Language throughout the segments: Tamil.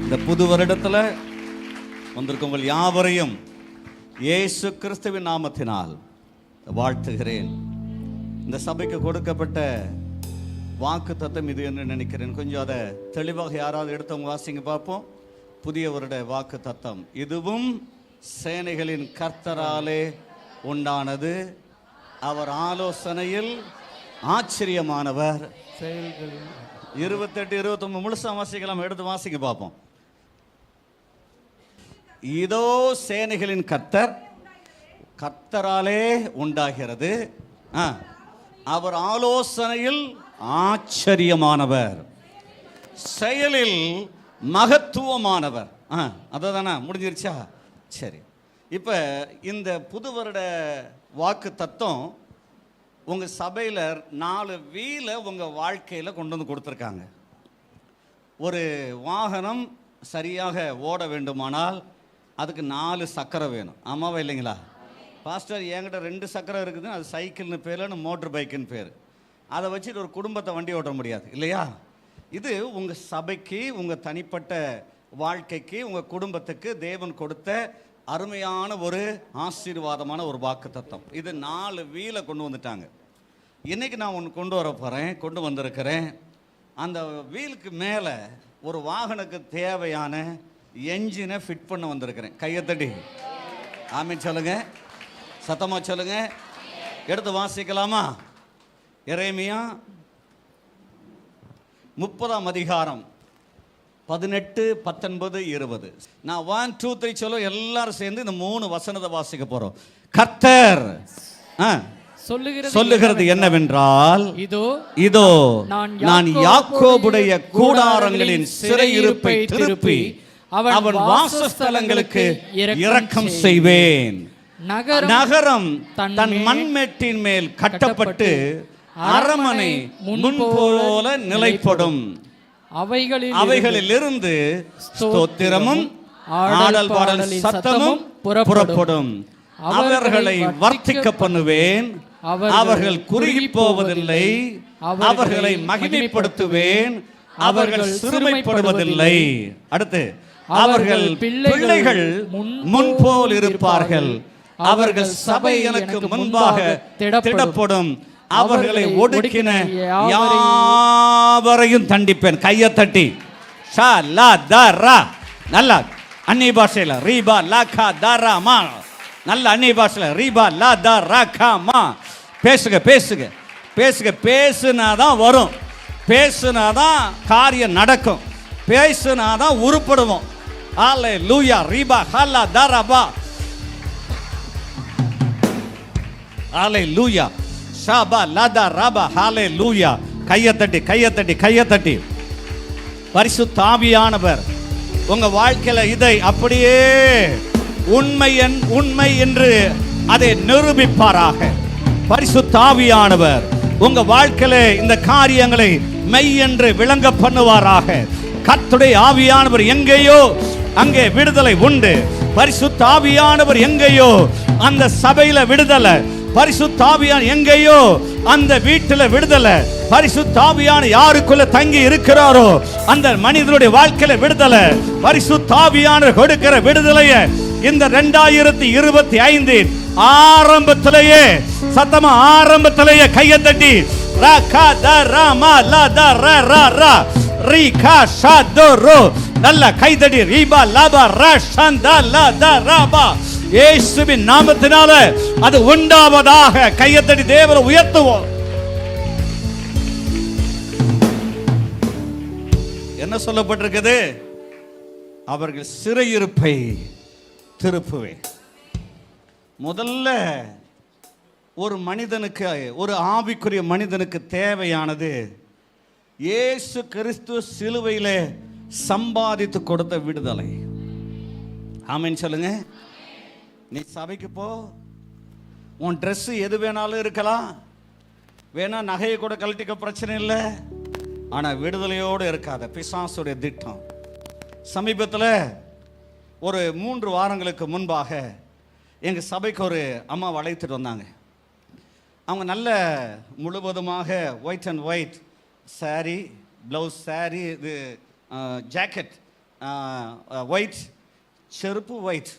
இந்த புது வருடத்தில் வந்திருக்க உங்கள் யாவரையும் இயேசு கிறிஸ்துவின் நாமத்தினால் வாழ்த்துகிறேன். இந்த சபைக்கு கொடுக்கப்பட்ட வாக்கு தத்தம் இது என்று நினைக்கிறேன். கொஞ்சம் அதை தெளிவாக யாராவது எடுத்தவங்க வாசிங்க பார்ப்போம். புதிய வருட வாக்கு தத்தம். இதுவும் சேனைகளின் கர்த்தராலே உண்டானது, அவர் ஆலோசனையில் ஆச்சரியமானவர். 28 29 முழுசா வாசிக்கலாம். எடுத்து வாசிக்க பார்ப்போம். இதோ சேனைகளின் கர்த்தர், கர்த்தராலே உண்டாகிறது, அவர் ஆலோசனையில் ஆச்சரியமானவர், செயலில் மகத்துவமானவர். அதானே முடிஞ்சிருச்சா? சரி. இப்போ இந்த புது வருட வாக்கு தத்தம் உங்கள் சபையில் 4 வீலை உங்கள் வாழ்க்கையில் கொண்டு வந்து கொடுத்துருக்காங்க. ஒரு வாகனம் சரியாக ஓட வேண்டுமானால் அதுக்கு 4 சக்கரம் வேணும். ஆமாவா இல்லைங்களா? பாஸ்டர் என்கிட்ட 2 சக்கரம் இருக்குது, அது சைக்கிள்னு பேர், மோட்டர் பைக்குன்னு பேர். அதை வச்சுட்டு ஒரு குடும்பத்தை வண்டி ஓட்ட முடியாது இல்லையா? இது உங்கள் சபைக்கு, உங்கள் தனிப்பட்ட வாழ்க்கைக்கு, உங்கள் குடும்பத்துக்கு தேவன் கொடுத்த அருமையான ஒரு ஆசீர்வாதமான ஒரு வாக்கு தத்தம். இது 4 வீலை கொண்டு வந்துட்டாங்க. இன்றைக்கி நான் ஒன்று கொண்டு வந்திருக்கிறேன். அந்த வீலுக்கு மேலே ஒரு வாகனத்துக்கு தேவையான என்ஜினை ஃபிட் பண்ண வந்திருக்கிறேன். கையத்தட்டி ஆமீன் சொல்லுங்க, சத்தமாக சொல்லுங்க. எடுத்து வாசிக்கலாமா? எரேமியா 30ஆம் அதிகாரம் 18, 19, 20. நான் 1, 2, 3 சொல்ல எல்லாரும் சேர்ந்து இந்த 3 வசனத்தை வாசிக்க போறோம். கர்த்தர் சொல்லுகிறது என்னவென்றால், இதோ நான் யாக்கோபுடைய கூடாரங்களின் சிறையிருப்பை திருப்பி அவன் வாசஸ்தலங்களுக்கு இரக்கம் செய்வேன். நகரம் தன் மண்மேட்டின் மேல் கட்டப்பட்டு அரமனை முன்போல நிலைப்படும். அவைகளிலிருந்து ஸ்தோத்திரமும் ஆடல் பாடல் சத்தமும் புறப்படும். அவர்களை வர்த்திக்க பண்ணுவேன், அவர்கள் குறுகி போவதில்லை. அவர்களை மகிமைப்படுத்துவேன், அவர்கள் சிறுமைப்படுவதில்லை. அடுத்து, அவர்கள் பிள்ளைகள் முன்போல் இருப்பார்கள், அவர்கள் சபை எனக்கு முன்பாக திடப்படும். அவர்களை ஒடுக்கின யாவரையும் தண்டிப்பேன். கையை தட்டி ஷா லா த ரா. நல்லா அன்னி பாஷையில் ரீபா லா கா த ரா மா. நல்ல அன்னி பாஷையில் ரீபா லா த ரா கா மா. பேசுங்க பேசுங்க பேசுங்க. பேசுனாதான் வரும், பேசுனாதான் காரியம் நடக்கும், பேசுனாதான் உருப்படுவோம். அல்லேலூயா. ரீபா ஹல்லா த ரபா. அல்லேலூயா. ஷாபா லதா ரபா. ஹல்லேலூயா. கையத்தட்டி கையத்தட்டி கையத்தட்டி. பரிசுத்த ஆவியானவர் உங்க வாழ்க்கையில இதை அப்படியே உண்மை என்று அதை நிரூபிப்பாராக. பரிசுத்த ஆவியானவர் உங்க வாழ்க்கையில இந்த காரியங்களை மெய் என்று விளங்க பண்ணுவாராக. கர்த்தருடைய ஆவியானவர் எங்கேயோ அங்கே விடுதலை உண்டு. பரிசுத்த ஆவியானவர் எங்கேயோ அந்த சபையில விடுதலை. பரிசுத்த ஆவியானவர் எங்கேயோ அந்த வீட்டில் விடுதலை. பரிசுத்த ஆவியானவர் யாருக்குள்ள தங்கி இருக்கிறாரோ அந்த மனிதனுடைய வாழ்க்கையில விடுதலை. பரிசுத்த ஆவியானவர் கொடுக்கிற விடுதலையை இந்த 2025 ஆரம்பத்திலேயே, சத்தமா ஆரம்பத்திலேயே கையை தட்டி ரா கா த ரா மா லா த ரா ரா ரா ரீ கா ஷா த ரோ. நல்ல கைதடி ரீபா லாபா ரா ஷந்த லா த ரா பா. இயேசுவின் நாமத்தினால அது உண்டாவதாக. கையத்தடி தேவனை உயர்த்துவோம். என்ன சொல்லப்பட்டிருக்குது? அவர்கள் சிறையிருப்பை திருப்புவேன். முதல்ல ஒரு மனிதனுக்கு, ஒரு ஆவிக்குரிய மனிதனுக்கு தேவையானது இயேசு கிறிஸ்து சிலுவையிலே சம்பாதித்து கொடுத்த விடுதலை. ஆமென் சொல்லுங்க. நீ சபைக்கு போ, உன் ட்ரெஸ் எது வேணாலும் இருக்கலாம், வேணா நகையை கூட கழட்டிக்க, பிரச்சனை இல்லை. ஆனால் விடுதலையோடு இருக்காத. பிசாசுடைய திட்டம். சமீபத்தில் ஒரு 3 வாரங்களுக்கு முன்பாக எங்கள் சபைக்கு ஒரு அம்மா அழைத்துட்டு வந்தாங்க. அவங்க நல்ல முழுவதுமாக white and white sorry, blouse, sorry, இது ஜாக்கெட் ஒயிட் செருப்பு ஒயிட்.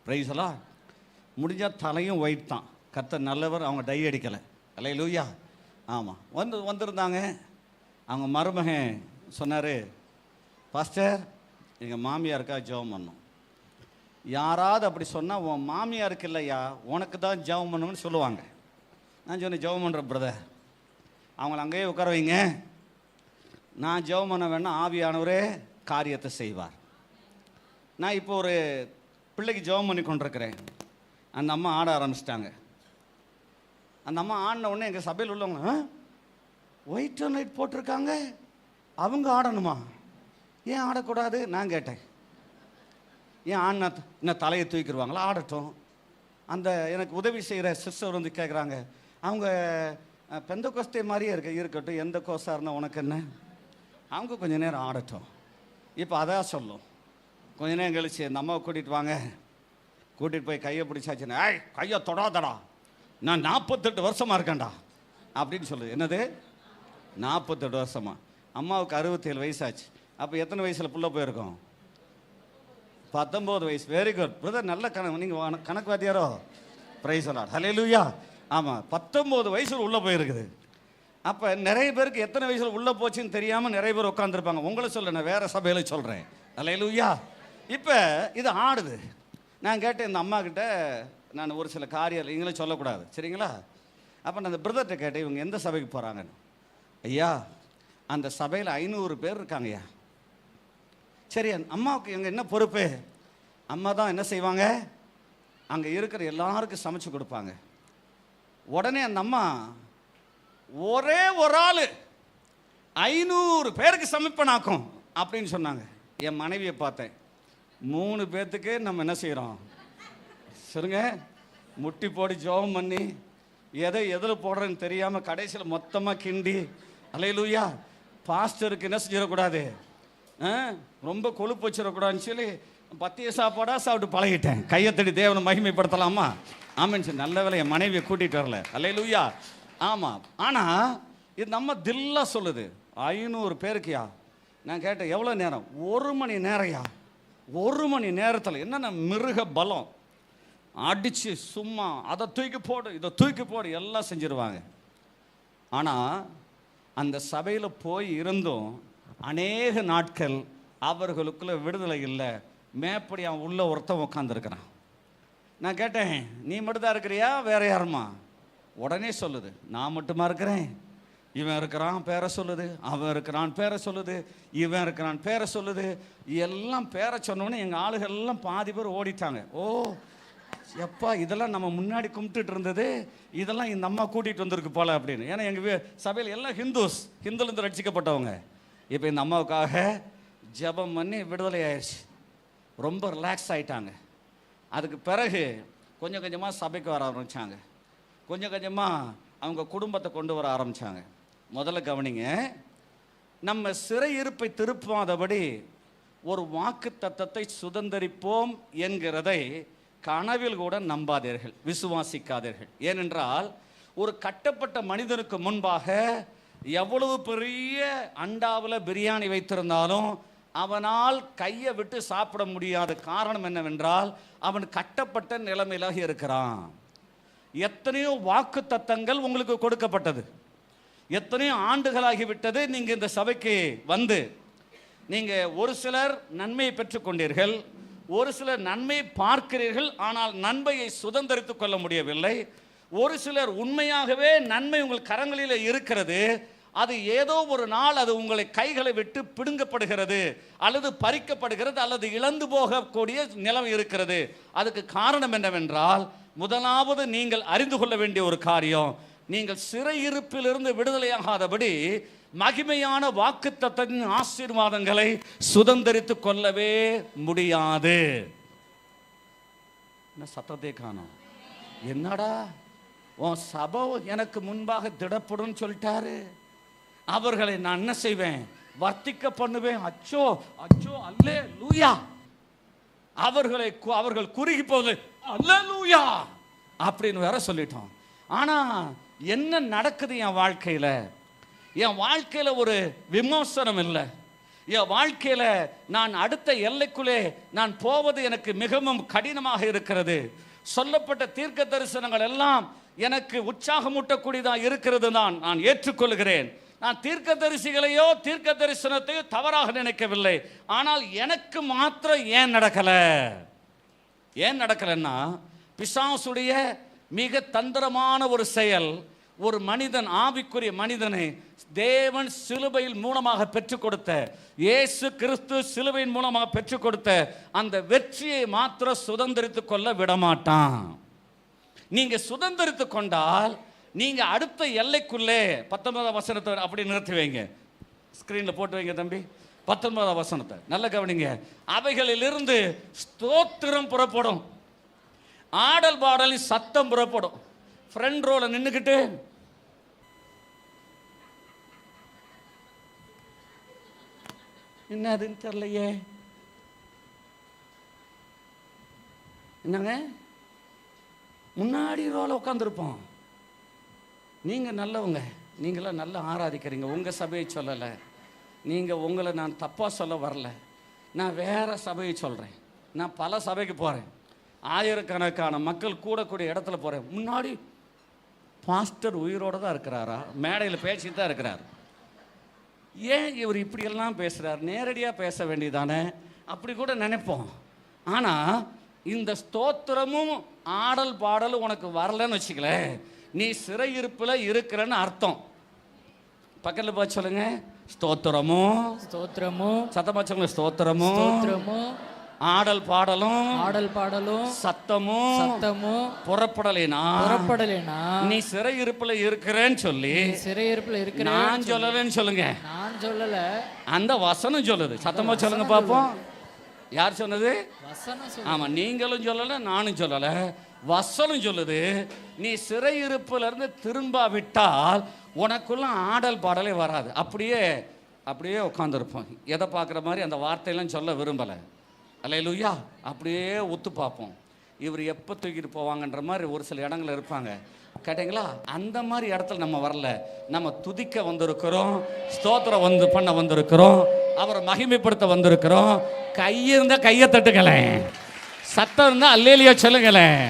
பிரைஸ்லாம் முடிஞ்சால் தலையும் ஒயிட் தான். கர்த்தர் நல்லவர், அவங்க டை அடிக்கலை. அல்லேலூயா. ஆமாம், வந்திருந்தாங்க. அவங்க மருமகன் சொன்னார், பாஸ்டர் எங்கள் மாமியாருக்கா ஜெபம் பண்ணோம். யாராவது அப்படி சொன்னால் உன் மாமியாருக்கு இல்லையா உனக்கு தான் ஜெபம் பண்ணணும்னு சொல்லுவாங்க. நான் சொன்னேன், ஜெபம் பண்ணுற பிரதர், அவங்கள அங்கேயே உட்கார வைங்க, நான் ஜெபம் பண்ண வேணால் ஆவியானவரே காரியத்தை செய்வார். நான் இப்போ ஒரு பிள்ளைக்கு ஜெபம் பண்ணி கொண்டிருக்கிறேன். அந்த அம்மா ஆட ஆரம்பிச்சிட்டாங்க. அந்த அம்மா ஆடின உடனே எங்கள் சபையில் உள்ளவங்க, ஒயிட் அண்ட் ஒயிட் போட்டிருக்காங்க, அவங்க ஆடணுமா, ஏன் ஆடக்கூடாது? நான் கேட்டேன், ஏன் ஆடினா இன்னும் தலையை தூக்கிடுவாங்களா? ஆடட்டும். அந்த எனக்கு உதவி செய்கிற சிஸ்டர் வந்து கேட்குறாங்க, அவங்க பெந்த கோஸ்தே மாதிரியே இருக்கட்டும், எந்த கோஸாக இருந்தால் உனக்கு என்ன, அவங்க கொஞ்சம் நேரம் ஆடட்டும். இப்போ அதான் சொல்லும். கொஞ்ச நேரம் கழிச்சு அந்த அம்மாவை கூட்டிகிட்டு வாங்க, கூட்டிகிட்டு போய் கையை பிடிச்சாச்சுன்னா, ஏய் கையை தொடாதடா, நான் 48 வருஷமாக இருக்கேன்டா அப்படின்னு சொல்லுது. என்னது 48 வருஷமா? அம்மாவுக்கு 67 வயசாச்சு. அப்போ எத்தனை வயசில் புள்ள போயிருக்கோம்? 19 வயசு. வெரி குட் பிரதர், நல்ல நீங்கள் கணக்கு வாத்தியாரோ? பிரைஸ் தி லார்ட், ஹல்லேலூயா. ஆமாம், 19 வயசில் உள்ளே போயிருக்குது. அப்போ நிறைய பேருக்கு எத்தனை வயசில் உள்ளே போச்சுன்னு தெரியாமல் நிறைய பேர் உட்காந்துருப்பாங்க. உங்களை சொல்ல, நான் வேறு சபையில் சொல்கிறேன். ஹல்லேலூயா. இப்போ இது ஆடுது. நான் கேட்டேன் இந்த அம்மா கிட்ட, நான் ஒரு சில காரியம் நீங்களும் சொல்லக்கூடாது சரிங்களா? அப்போ நான் அந்த பிரதர்கிட்ட கேட்டேன், இவங்க எந்த சபைக்கு போகிறாங்கன்னு. ஐயா அந்த சபையில் 500 பேர் இருக்காங்கய்யா. சரி, அம்மாவுக்கு எங்கே என்ன பொறுப்பு? அம்மா தான் என்ன செய்வாங்க, அங்கே இருக்கிற எல்லாருக்கும் சமைச்சு கொடுப்பாங்க. உடனே அந்த அம்மா ஒரே ஒரு ஆள் 500 பேருக்கு சமைப்பனாக்கும் அப்படின்னு சொன்னாங்க. என் மனைவியை பார்த்தேன், 3 பேர்த்துக்கு நம்ம என்ன செய்கிறோம் சொல்லுங்க, முட்டி போடி ஜெபம் பண்ணி எதில் போடுறேன்னு தெரியாமல் கடைசியில் மொத்தமாக கிண்டி, அல்லேலூயா, பாஸ்டருக்கு என்ன செஞ்சிடக்கூடாது, ரொம்ப கொழுப்பு வச்சிடக்கூடாதுன்னு சொல்லி பத்திய சாப்பாடாக சாப்பிட்டு பழகிட்டேன். கையத்தடி தேவனை மகிமைப்படுத்தலாமா? ஆமான்னு சொல்லி நல்ல வேலை என் மனைவியை கூட்டிகிட்டு வரல. அல்லேலூயா. ஆமாம். ஆனால் இது நம்ம தில்லா சொல்லுது 500 பேருக்குயா. நான் கேட்டேன் எவ்வளோ நேரம்? 1 மணி நேரம்யா. 1 மணி நேரத்தில் என்னென்ன மிருக பலம் அடித்து சும்மா அதை தூக்கி போடு இதை தூக்கி போடு எல்லாம் செஞ்சிருவாங்க. ஆனால் அந்த சபையில் போய் இருந்தும் அநேக நாட்கள் அவர்களுக்குள்ள விடுதலை இல்லை. மேப்படி அவன் உள்ள ஒருத்தன் உட்காந்துருக்கிறான். நான் கேட்டேன், நீ மட்டும்தான் இருக்கிறியா வேற யாருமா? உடனே சொல்லுது, நான் மட்டுமா இருக்கிறேன், இவன் இருக்கிறான் பேரை சொல்லுது, அவன் இருக்கிறான் பேரை சொல்லுது, இவன் இருக்கிறான் பேரை சொல்லுது. எல்லாம் பேரை சொன்னோன்னே எங்கள் ஆளுகள் எல்லாம் பாதி பேர் ஓடிட்டாங்க. ஓ எப்பா, இதெல்லாம் நம்ம முன்னாடி கும்பிட்டுட்டு இருந்தது, இதெல்லாம் இந்த அம்மா கூட்டிகிட்டு வந்திருக்கு போல அப்படின்னு. ஏன்னா எங்கள் சபையில் எல்லாம் ஹிந்துலேருந்து ரட்சிக்கப்பட்டவங்க. இப்போ இந்த அம்மாவுக்காக ஜெபம் பண்ணி விடுதலை ஆயிடுச்சு. ரொம்ப ரிலாக்ஸ் ஆகிட்டாங்க. அதுக்கு பிறகு கொஞ்சம் கொஞ்சமாக சபைக்கு வர ஆரம்பித்தாங்க. கொஞ்சம் கொஞ்சமாக அவங்க குடும்பத்தை கொண்டு வர ஆரம்பித்தாங்க. முதல்ல கவனிங்க, நம்ம சிறையிருப்பை திருப்பாதபடி ஒரு வாக்கு தத்தத்தை சுதந்தரிப்போம் என்கிறதை கனவில் கூட நம்பாதீர்கள், விசுவாசிக்காதீர்கள். ஏனென்றால் ஒரு கட்டப்பட்ட மனிதனுக்கு முன்பாக எவ்வளவு பெரிய அண்டாவில் பிரியாணி வைத்திருந்தாலும் அவனால் கையை விட்டு சாப்பிட முடியாத காரணம் என்னவென்றால் அவன் கட்டப்பட்ட நிலைமையிலாக இருக்கிறான். எத்தனையோ வாக்கு தத்தங்கள் உங்களுக்கு கொடுக்கப்பட்டது, எத்தனையோ ஆண்டுகளாகிவிட்டது. நீங்கள் இந்த சபைக்கு வந்து நீங்கள் ஒரு சிலர் நன்மையை பெற்றுக்கொண்டீர்கள், ஒரு சிலர் நன்மையை பார்க்கிறீர்கள், ஆனால் நன்மையை சுதந்திரித்துக் கொள்ள முடியவில்லை. ஒரு சிலர் உண்மையாகவே நன்மை உங்கள் கரங்களில் இருக்கிறது, அது ஏதோ ஒரு நாள் அது உங்களை கைகளை விட்டு பிடுங்கப்படுகிறது அல்லது பறிக்கப்படுகிறது அல்லது இழந்து போகக்கூடிய நிலம் இருக்கிறது. அதுக்கு காரணம் என்னவென்றால், முதலாவது நீங்கள் அறிந்து கொள்ள வேண்டிய ஒரு காரியம், நீங்கள் சிறையிருப்பிலிருந்து விடுதலையாகாதபடி மகிமையான வாக்குத்தத்தத்தின் ஆசீர்வாதங்களை சுதந்திரித்துக் கொள்ளவே முடியாது. என்ன சத்தத்தை காணோம்? என்னடா உன் சபை எனக்கு முன்பாக திடப்படும் சொல்லிட்டாரு, அவர்களை நான் என்ன செய்வேன், வர்த்திக்க பண்ணுவேன். அச்சோ அச்சோ, அல்லேலூயா. அவர்கள் குறுகி போகுது, அல்லேலூயா அப்படின்னு வேற சொல்லிட்டோம். ஆனா என்ன நடக்குது என் வாழ்க்கையில்? என் வாழ்க்கையில் ஒரு விமோசனம் இல்லை, என் வாழ்க்கையில நான் அடுத்த எல்லைக்குள்ளே நான் போவது எனக்கு மிகவும் கடினமாக இருக்கிறது. சொல்லப்பட்ட தீர்க்க தரிசனங்கள் எல்லாம் எனக்கு உற்சாகமூட்டக்கூடியதாக இருக்கிறது தான் நான் ஏற்றுக்கொள்கிறேன். நான் தீர்க்க தரிசிகளையோ தீர்க்க தரிசனத்தையோ தவறாக நினைக்கவில்லை. ஆனால் எனக்கு மாத்திரம் ஏன் நடக்கலைன்னா, பிசாசுடைய மிக தந்திரமான ஒரு செயல், ஒரு மனிதன், ஆவிக்குரிய மனிதனை தேவன் சிலுவையில் மூலமாக பெற்றுக் கொடுத்த, இயேசு கிறிஸ்து சிலுவையின் மூலமாக பெற்றுக் கொடுத்த அந்த வெற்றியை மாத்திரம் சுதந்திரித்துக் கொள்ள விடமாட்டான். நீங்க சுதந்திரித்துக் கொண்டால் நீங்க அடுத்த எல்லைக்குள்ளே 19ஆம் வசனத்தை அப்படி நிறுத்தி வைங்க, ஸ்கிரீன்ல போட்டு வைங்க தம்பி. 19ஆம் வசனத்தை நல்ல கவனிங்க. அவைகளிலிருந்து ஸ்தோத்திரம் புறப்படும், ஆடல் பாடலின் சத்தம் புறப்படும். ஃப்ரண்ட் ரோல நின்னுக்கிட்டு என்னதுன்னு தெரியலையே, என்னங்க முன்னாடி ரோல உட்காந்துருப்போம். நீங்க நல்லவங்க, நீங்களாம் நல்லா ஆராதிக்கிறீங்க. உங்க சபையை சொல்லலை, நீங்க உங்களை நான் தப்பா சொல்ல வரல, நான் வேற சபையை சொல்றேன். நான் பல சபைக்கு போறேன், ஆயிரக்கணக்கான மக்கள் கூடக்கூடிய இடத்துல போறேன். முன்னாடி பாஸ்டர் உயிரோடு தான் இருக்கிறாரா, மேடையில் பேசிட்டு தான் இருக்கிறார். ஏன் இவர் இப்படியெல்லாம் பேசுகிறார், நேரடியாக பேச வேண்டியதானே அப்படி கூட நினைப்போம். ஆனால் இந்த ஸ்தோத்திரமும் ஆடல் பாடலும் உனக்கு வரலன்னு வச்சுக்கல, நீ சிறையிருப்பில் இருக்கிறன்னு அர்த்தம். பக்கத்தில் போய் சொல்லுங்க, ஸ்தோத்திரமும் சத்தமா சொல்லுங்க, ஸ்தோத்திரமும் ஆடல் பாடலும் சத்தமும் புறப்படலைனா நீ சிறையிருப்புல இருக்கிறேன்னு சொல்லி, நான் சொல்லலன்னு சொல்லுங்க. அந்த வசனம் சொல்லுது. சத்தமா சொல்லுங்க பாப்போம். யார் சொன்னது? ஆமா, நீங்களும் சொல்லல, நானும் சொல்லல, வசனம் சொல்லுது. நீ சிறையிருப்புல இருந்து திரும்பாவிட்டால் உனக்குள்ள ஆடல் பாடலே வராது. அப்படியே உட்காந்துருப்போம். எதை பார்க்குற மாதிரி அந்த வார்த்தையெல்லாம் சொல்ல விரும்பலை. அல்லேலூயா. அப்படியே ஒத்து பார்ப்போம். இவர் எப்போ தூக்கிட்டு போவாங்கன்ற மாதிரி ஒரு சில இடங்கள் இருப்பாங்க. கேட்டீங்களா? அந்த மாதிரி இடத்துல நம்ம வரல. நம்ம துதிக்க வந்திருக்கிறோம், ஸ்தோத்திரம் பண்ண வந்திருக்கிறோம், அவரை மகிமைப்படுத்த வந்திருக்கிறோம். கையிருந்தா கையை தட்டுங்களேன், சத்தம் இருந்தா அல்லேலூயா சொல்லுங்களேன்,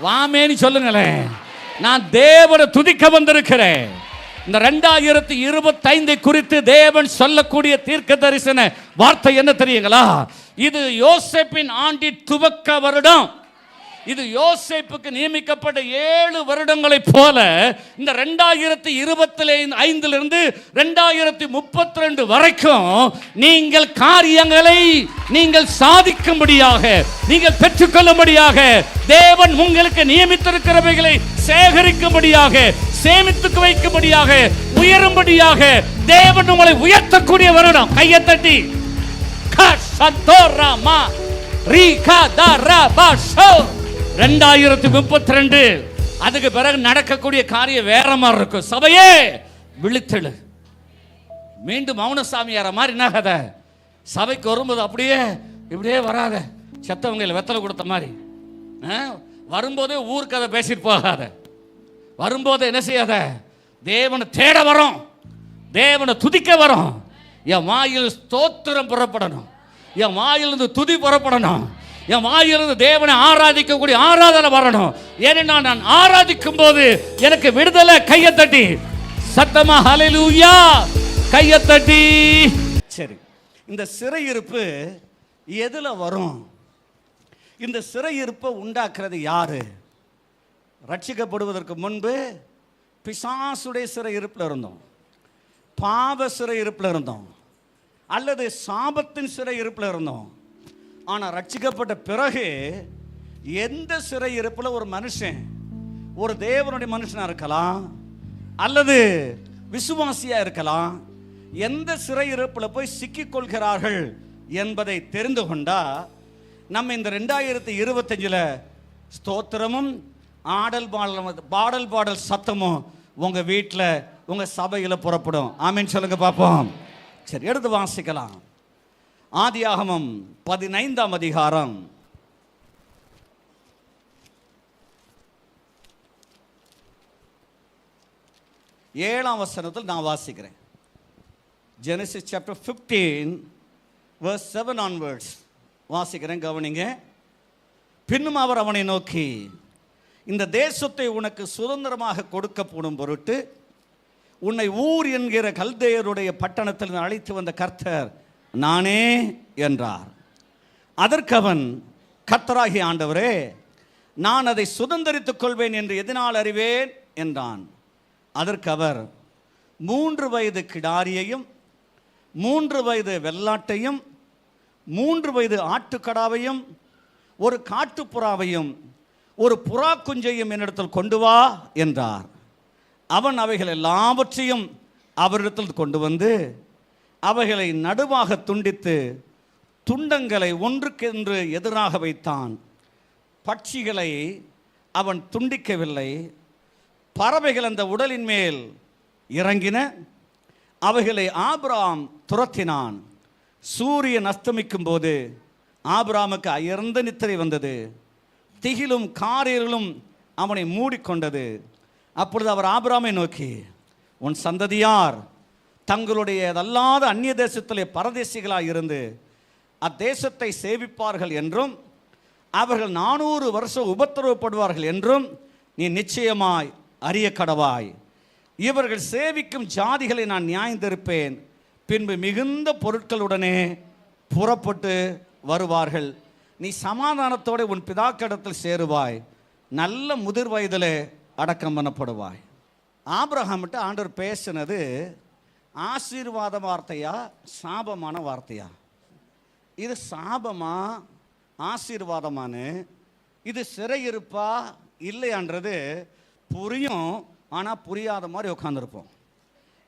வாமேன்னு சொல்லுங்களேன். நான் தேவனை துதிக்க வந்திருக்கிறேன். இந்த 2025 குறித்து தேவன் சொல்லக்கூடிய தீர்க்க தரிசன வார்த்தை என்ன தெரியுங்களா? இது யோசேப்பின் ஆண்டின் துவக்க வருடம். இது யோசேப்புக்கு நியமிக்கப்பட்ட 7 வருடங்களைப் போல இந்த 2025 இருந்து 2032 வரைக்கும் நீங்கள் காரியங்களை நீங்கள் சாதிக்கும்படியாக, நீங்கள் பெற்றுக்கொள்ளும்படியாக, தேவன் உங்களுக்கு நியமித்திருக்கிறவைகளை சேகரிக்கும்படியாக, சேமித்து வைக்கும்படியாக, உயரும்படியாக தேவன் உங்களை உயர்த்தக்கூடிய வருடம். கையை தட்டி 2032 அதுக்கு பிறகு நடக்கக்கூடிய காரியம் வேற மாதிரி இருக்கும். சபையே விழித்தெழு. மீண்டும் மௌனசாமியார மாதிரி என்னாகாத, சபைக்கு வரும்போது இப்படியே வராத, செத்தவங்களை வெத்தலை கொடுத்த மாதிரி. வரும்போதே ஊர் கதை பேசிட்டு போகாத. வரும்போது என்ன செய்யாத, தேவனை தேட வரோம், தேவனை துதிக்க வரோம். என் வாயில் ஸ்தோத்திரம் புறப்படணும், என் வாயிலிருந்து துதி புறப்படணும், என் வாயிலிருந்து தேவனை ஆராதிக்கக்கூடிய ஆராதனை வரணும். ஏனென்னா நான் ஆராதிக்கும் போது எனக்கு விடுதலை. கையை தட்டி சத்தமா ஹல்லேலூயா, கையை தட்டி. சரி, இந்த சிறையிருப்பு எதுல வரும்? இந்த சிறையிருப்பை உண்டாக்குறது யாரு? ரட்சிக்கப்படுவதற்கு முன்பு பிசாசுடைய சிறையிருப்பில் இருந்தோம், பாவ சிறையிருப்பில் இருந்தோம், அல்லது சாபத்தின் சிறையிருப்பில் இருந்தோம். ஆனால் ரட்சிக்கப்பட்ட பிறகு எந்த சிறையிருப்பில் ஒரு மனுஷன், ஒரு தேவனுடைய மனுஷனாக இருக்கலாம், அல்லது விசுவாசியாக இருக்கலாம், எந்த சிறையிருப்பில் போய் சிக்கிக்கொள்கிறார்கள் என்பதை தெரிந்து கொண்டா நம்ம இந்த 2025 ஸ்தோத்திரமும் பாடல் சத்தமும் உங்கள் வீட்டில், உங்கள் சபையில் புறப்படும். ஆமீன் சொல்லுங்க பார்ப்போம். சரி, எடுத்து வாசிக்கலாம். ஆதியாகமம் 15ஆம் அதிகாரம் 7ஆம் வசனத்தில் நான் வாசிக்கிறேன். Genesis chapter 15 verse 7 onwards. வாசிக்கிறேன், கவனிங்க. பின்னும் அவர் அவனை நோக்கி, இந்த தேசத்தை உனக்கு சுதந்திரமாக கொடுக்கப்படும் பொருட்டு உன்னை ஊர் என்கிற கல்தேயருடைய பட்டணத்தில் அழைத்து வந்த கர்த்தர் நானே என்றார். அதற்கு அவன், கர்த்தராகிய ஆண்டவரே, நான் அதை சுதந்தரித்துக் கொள்வேன் என்று எதனால் அறிவேன் என்றான். அதற்கு அவர், 3 வயது கிடாரியையும் 3 வயது வெள்ளாட்டையும் 3 வயது ஆட்டுக்கடாவையும் ஒரு காட்டுப்புறாவையும் ஒரு புறா குஞ்சையும் என்னிடத்தில் கொண்டு வா என்றார். அவன் அவைகள் எல்லாவற்றையும் அவரிடத்தில் கொண்டு வந்து அவைகளை நடுவாக துண்டித்து துண்டங்களை ஒன்றுக்கென்று எதிராக வைத்தான். பட்சிகளை அவன் துண்டிக்கவில்லை. பறவைகள் அந்த உடலின் மேல் இறங்கின. அவைகளை ஆபிரகாம் துரத்தினான். சூரியன் அஸ்தமிக்கும் போது ஆபிரகாமுக்கு அயர்ந்த நித்திரை வந்தது. திகிலும் காரிருளும் அவனை மூடிக்கொண்டது. அப்பொழுது அவர் ஆபிரகாமை நோக்கி, உன் சந்ததியார் தங்களுடைய அல்லாத அந்நிய தேசத்திலே பரதேசிகளாக இருந்து அத்தேசத்தை சேவிப்பார்கள் என்றும் அவர்கள் 400 வருஷம் உபத்திரவப்படுவார்கள் என்றும் நீ நிச்சயமாய் அறிய கடவாய். இவர்கள் சேவிக்கும் ஜாதிகளை நான் நியாயந்திருப்பேன். பின்பு மிகுந்த பொருட்களுடனே புறப்பட்டு வருவார்கள். நீ சமாதானத்தோடு உன் பிதாக்கிடத்தில் சேருவாய். நல்ல முதிர் வயதிலே அடக்கம் பண்ணப்படுவாய். ஆபிரகாம்கிட்ட ஆண்டவர் பேசினது ஆசீர்வாத வார்த்தையா சாபமான வார்த்தையா? இது சாபமா ஆசீர்வாதமானு, இது சிறையிருப்பா இல்லையான்றது புரியும், ஆனால் புரியாத மாதிரி உட்காந்துருப்போம்.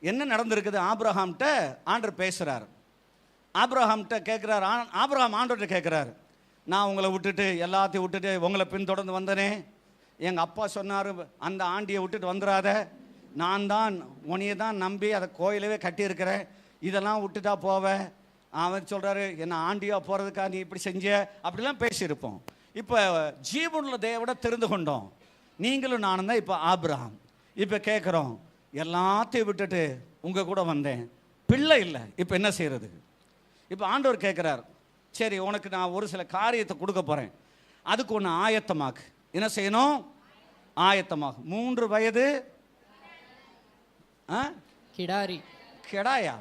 என்ன நடந்திருக்குது? ஆபிரகாம்கிட்ட ஆண்டவர் பேசுகிறார். ஆபிரகாம்கிட்ட கேட்குறார். ஆபிரகாம் ஆண்டவர்கிட்ட கேட்குறார், நான் உங்களை விட்டுட்டு எல்லாத்தையும் விட்டுட்டு உங்களை பின்தொடர்ந்து வந்தனே, எங்கள் அப்பா சொன்னார் அந்த ஆண்டியை விட்டுட்டு வந்துடாத, நான் தான் உன்னையை தான் நம்பி அதை கோயிலவே கட்டியிருக்கிறேன், இதெல்லாம் விட்டுட்டா போவேன். அவன் சொல்கிறாரு, என்ன ஆண்டியா போகிறதுக்காக நீ இப்படி செஞ்ச, அப்படிலாம் பேசியிருப்போம். இப்போ ஜீவனுள்ள தேவட தெரிந்து கொண்டோம். நீங்களும் நானும் தான் இப்போ ஆபிரகாம். இப்போ கேட்குறோம், எல்லாத்தையும் விட்டுட்டு உங்கள் கூட வந்தேன், பிள்ளை இல்லை, இப்போ என்ன செய்கிறது? இப்போ ஆண்டவர் கேட்குறார், சரி உனக்கு நான் ஒரு சில காரியத்தை கொடுக்க போகிறேன், அதுக்கு ஒன்று ஆயத்தமாக்கு. என்ன செய்யணும்? ஆயத்தமாகு. 3 வயது கிடாரி, கிடாயா?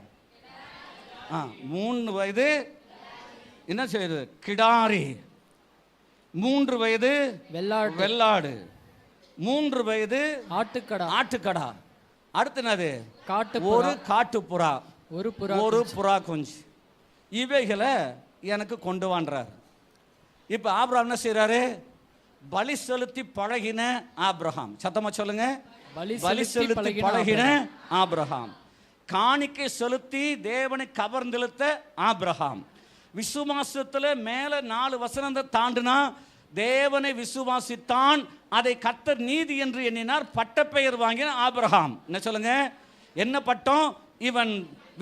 3 வயது என்ன செய்யுது? கிடாரி. 3 வயது வெள்ளாடு. 3 வயது ஆட்டுக்கடா. அடுத்து என்னது? ஒரு காட்டுப்புறா, ஒரு புறா குஞ்சு. இவைகளை எனக்கு கொண்டு வான்றார். இப்போ ஆபிரகாம் என்ன செய்யறாரு? பலி செலுத்தி பழகின ஆபிரகாம். சத்தமா சொல்லுங்க, பலி செலுத்தி பழகின ஆபிரகாம். காணிக்கை செலுத்தி தேவனை கவர்ந்தெழுத்த ஆபிரகாம். விசுவாசத்தில் மேலே 4 வசனத்தை தாண்டினா தேவனை விசுவாசித்தான், அதை கர்த்தர் நீதி என்று எண்ணினார், பட்டப்பெயர் வாங்கின ஆபிரகாம். என்ன சொல்லுங்க, என்ன பட்டம்? இவன்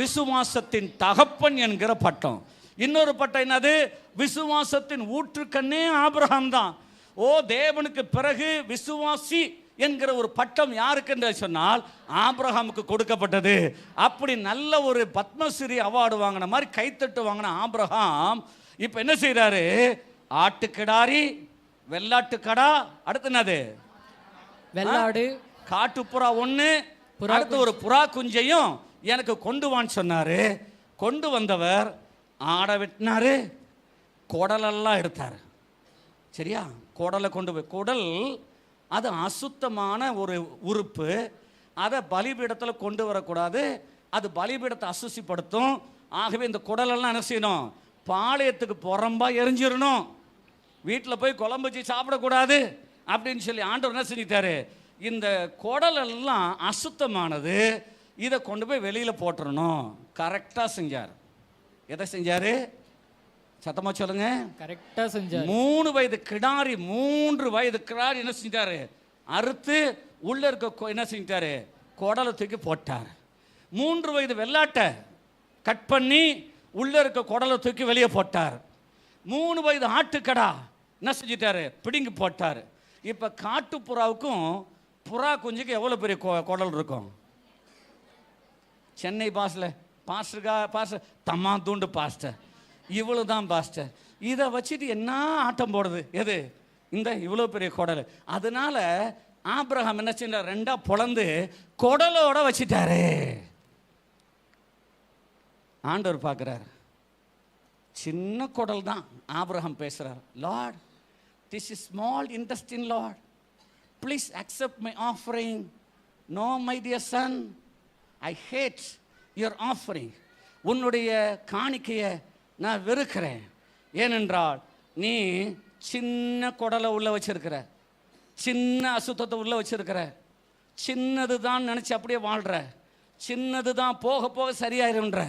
விசுவாசத்தின் தகப்பன் என்கிற பட்டம். இன்னொரு பட்டம் என்னது? விசுவாசத்தின் ஊற்றுக்கண்ணே ஆபிரகாம் தான். ஓ, தேவனுக்கு பிறகு விசுவாசி என்கிற ஒரு பட்டம் யாருக்கு என்று சொன்னால் ஆபிரகாமுக்கு கொடுக்கப்பட்டது. அப்படி நல்ல ஒரு பத்மஸ்ரீ அவார்டு வாங்கின மாதிரி கைத்தட்டு வாங்கின ஆபிரகாம் இப்போ என்ன செய்யறாரு? ஆட்டுக்கிடாரி, வெள்ளாட்டுக்கடா, அடுத்து என்னது? வெள்ளாடு, காட்டுப்புறா 1, அடுத்து ஒரு புறா குஞ்சையும் எனக்கு கொண்டு வான்னு சொன்னாரு. கொண்டு வந்தவர் ஆடை வெட்டினாரு, குடலெல்லாம் எடுத்தார். சரியா? குடலை கொண்டு போய், குடல் அது அசுத்தமான ஒரு உறுப்பு, அதை பலிபீடத்தில் கொண்டு வரக்கூடாது, அது பலிபீடத்தை அசுசிப்படுத்தும். ஆகவே இந்த குடலெல்லாம் என்ன செய்யணும்? பாளையத்துக்கு புறம்பா எரிஞ்சிடணும். வீட்டில் போய் குழம்பு வச்சு சாப்பிடக்கூடாது அப்படின்னு சொல்லி ஆண்டவர் என்ன செஞ்சிட்டாரு? இந்த குடலெல்லாம் அசுத்தமானது, இதை கொண்டு போய் வெளியில் போட்டுறணும். கரெக்டாக செஞ்சார். எதை செஞ்சார்? சத்தமாக சொல்லுங்க. கரெக்டாக செஞ்சார். 3 வயது கிடாரி, 3 வயது கிடாரி என்ன செஞ்சார்? அறுத்து உள்ள இருக்க என்ன செஞ்சார்? குடலை தூக்கி போட்டார். 3 வயது வெள்ளாட்டை கட் பண்ணி உள்ள இருக்க குடலை தூக்கி வெளியே போட்டார். 3 வயது ஆட்டுக்கடா என்ன செஞ்சிட்டாரு? பிடிங்கி போட்டார். இப்போ காட்டுப்புறாவுக்கும் புறா குஞ்சுக்கு எவ்வளோ பெரிய குடல் இருக்கும்? சென்னை பாஸில் பாஸ்டர் தம்மா தூண்டு பாஸ்டர், இவ்வளோ தான் பாஸ்டர். இதை வச்சுட்டு என்ன ஆட்டம் போடுது எது இந்த இவ்வளோ பெரிய குடல். அதனால ஆபிரகாம் என்ன செஞ்சார், 2 பொளந்து குடலோட வச்சிட்டாரு. ஆண்டவர் பார்க்குறாரு, சின்ன குடல் தான். ஆபிரகாம் பேசுகிறார், lord this is small intestine lord, please accept my offering. No my dear son, I hate your offering. உன்னுடைய காணிக்கையை நான் வெறுக்கிறேன். ஏனென்றால் நீ சின்ன குடலை உள்ள வச்சிருக்கிற, சின்ன அசுத்தத்தை உள்ள வச்சிருக்கிற, சின்னது தான் நினச்சி அப்படியே வாழ்கிற, சின்னது தான் போக போக சரியாயிருன்ற,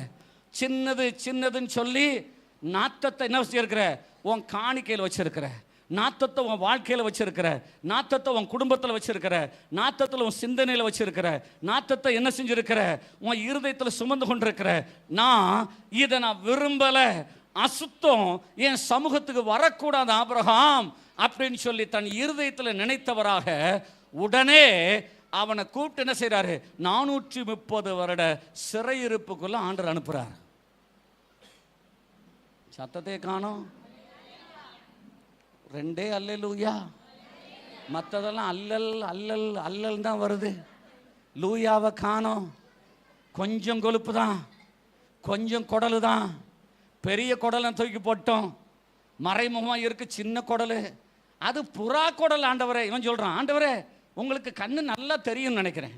சின்னதுன்னு சொல்லி நாத்தத்தை என்ன வச்சிருக்கிற, உன் காணிக்கையில் வச்சிருக்கிற, நாத்தத்தை உன் வாழ்க்கையில் வச்சிருக்கிற, நாத்தத்தை உன் குடும்பத்தில் வச்சிருக்கிற, நாத்தத்தில் உன் சிந்தனையில் வச்சிருக்கிற, நாத்தத்தை என்ன செஞ்சிருக்கிற, உன் இருதயத்தில் சுமந்து கொண்டிருக்கிற. இதை நான் விரும்பலை, அசுத்தம் என் சமூகத்துக்கு வரக்கூடாது ஆபிரகாம் அப்படின்னு சொல்லி தன் இருதயத்தில் நினைத்தவராக உடனே அவனை கூப்பிட்டு என்ன செய்யறாரு, 430 வருட சிறையிருப்புக்குள்ள ஆண்டவர் அனுப்புறார். சத்தத்தை காணோம், 2 அல்லேலூயா, மற்றதெல்லாம் அல்லல் தான் வருது. லூயாவை காணோம், கொஞ்சம் கொழுப்பு தான், கொஞ்சம் குடலு தான். பெரிய குடலை தூக்கி போட்டோம், மறைமுகமாக இருக்கு சின்ன குடல், அது புறா குடல். ஆண்டவரே, இவன் சொல்கிறான், ஆண்டவரே உங்களுக்கு கண்ணு நல்லா தெரியும்னு நினைக்கிறேன்.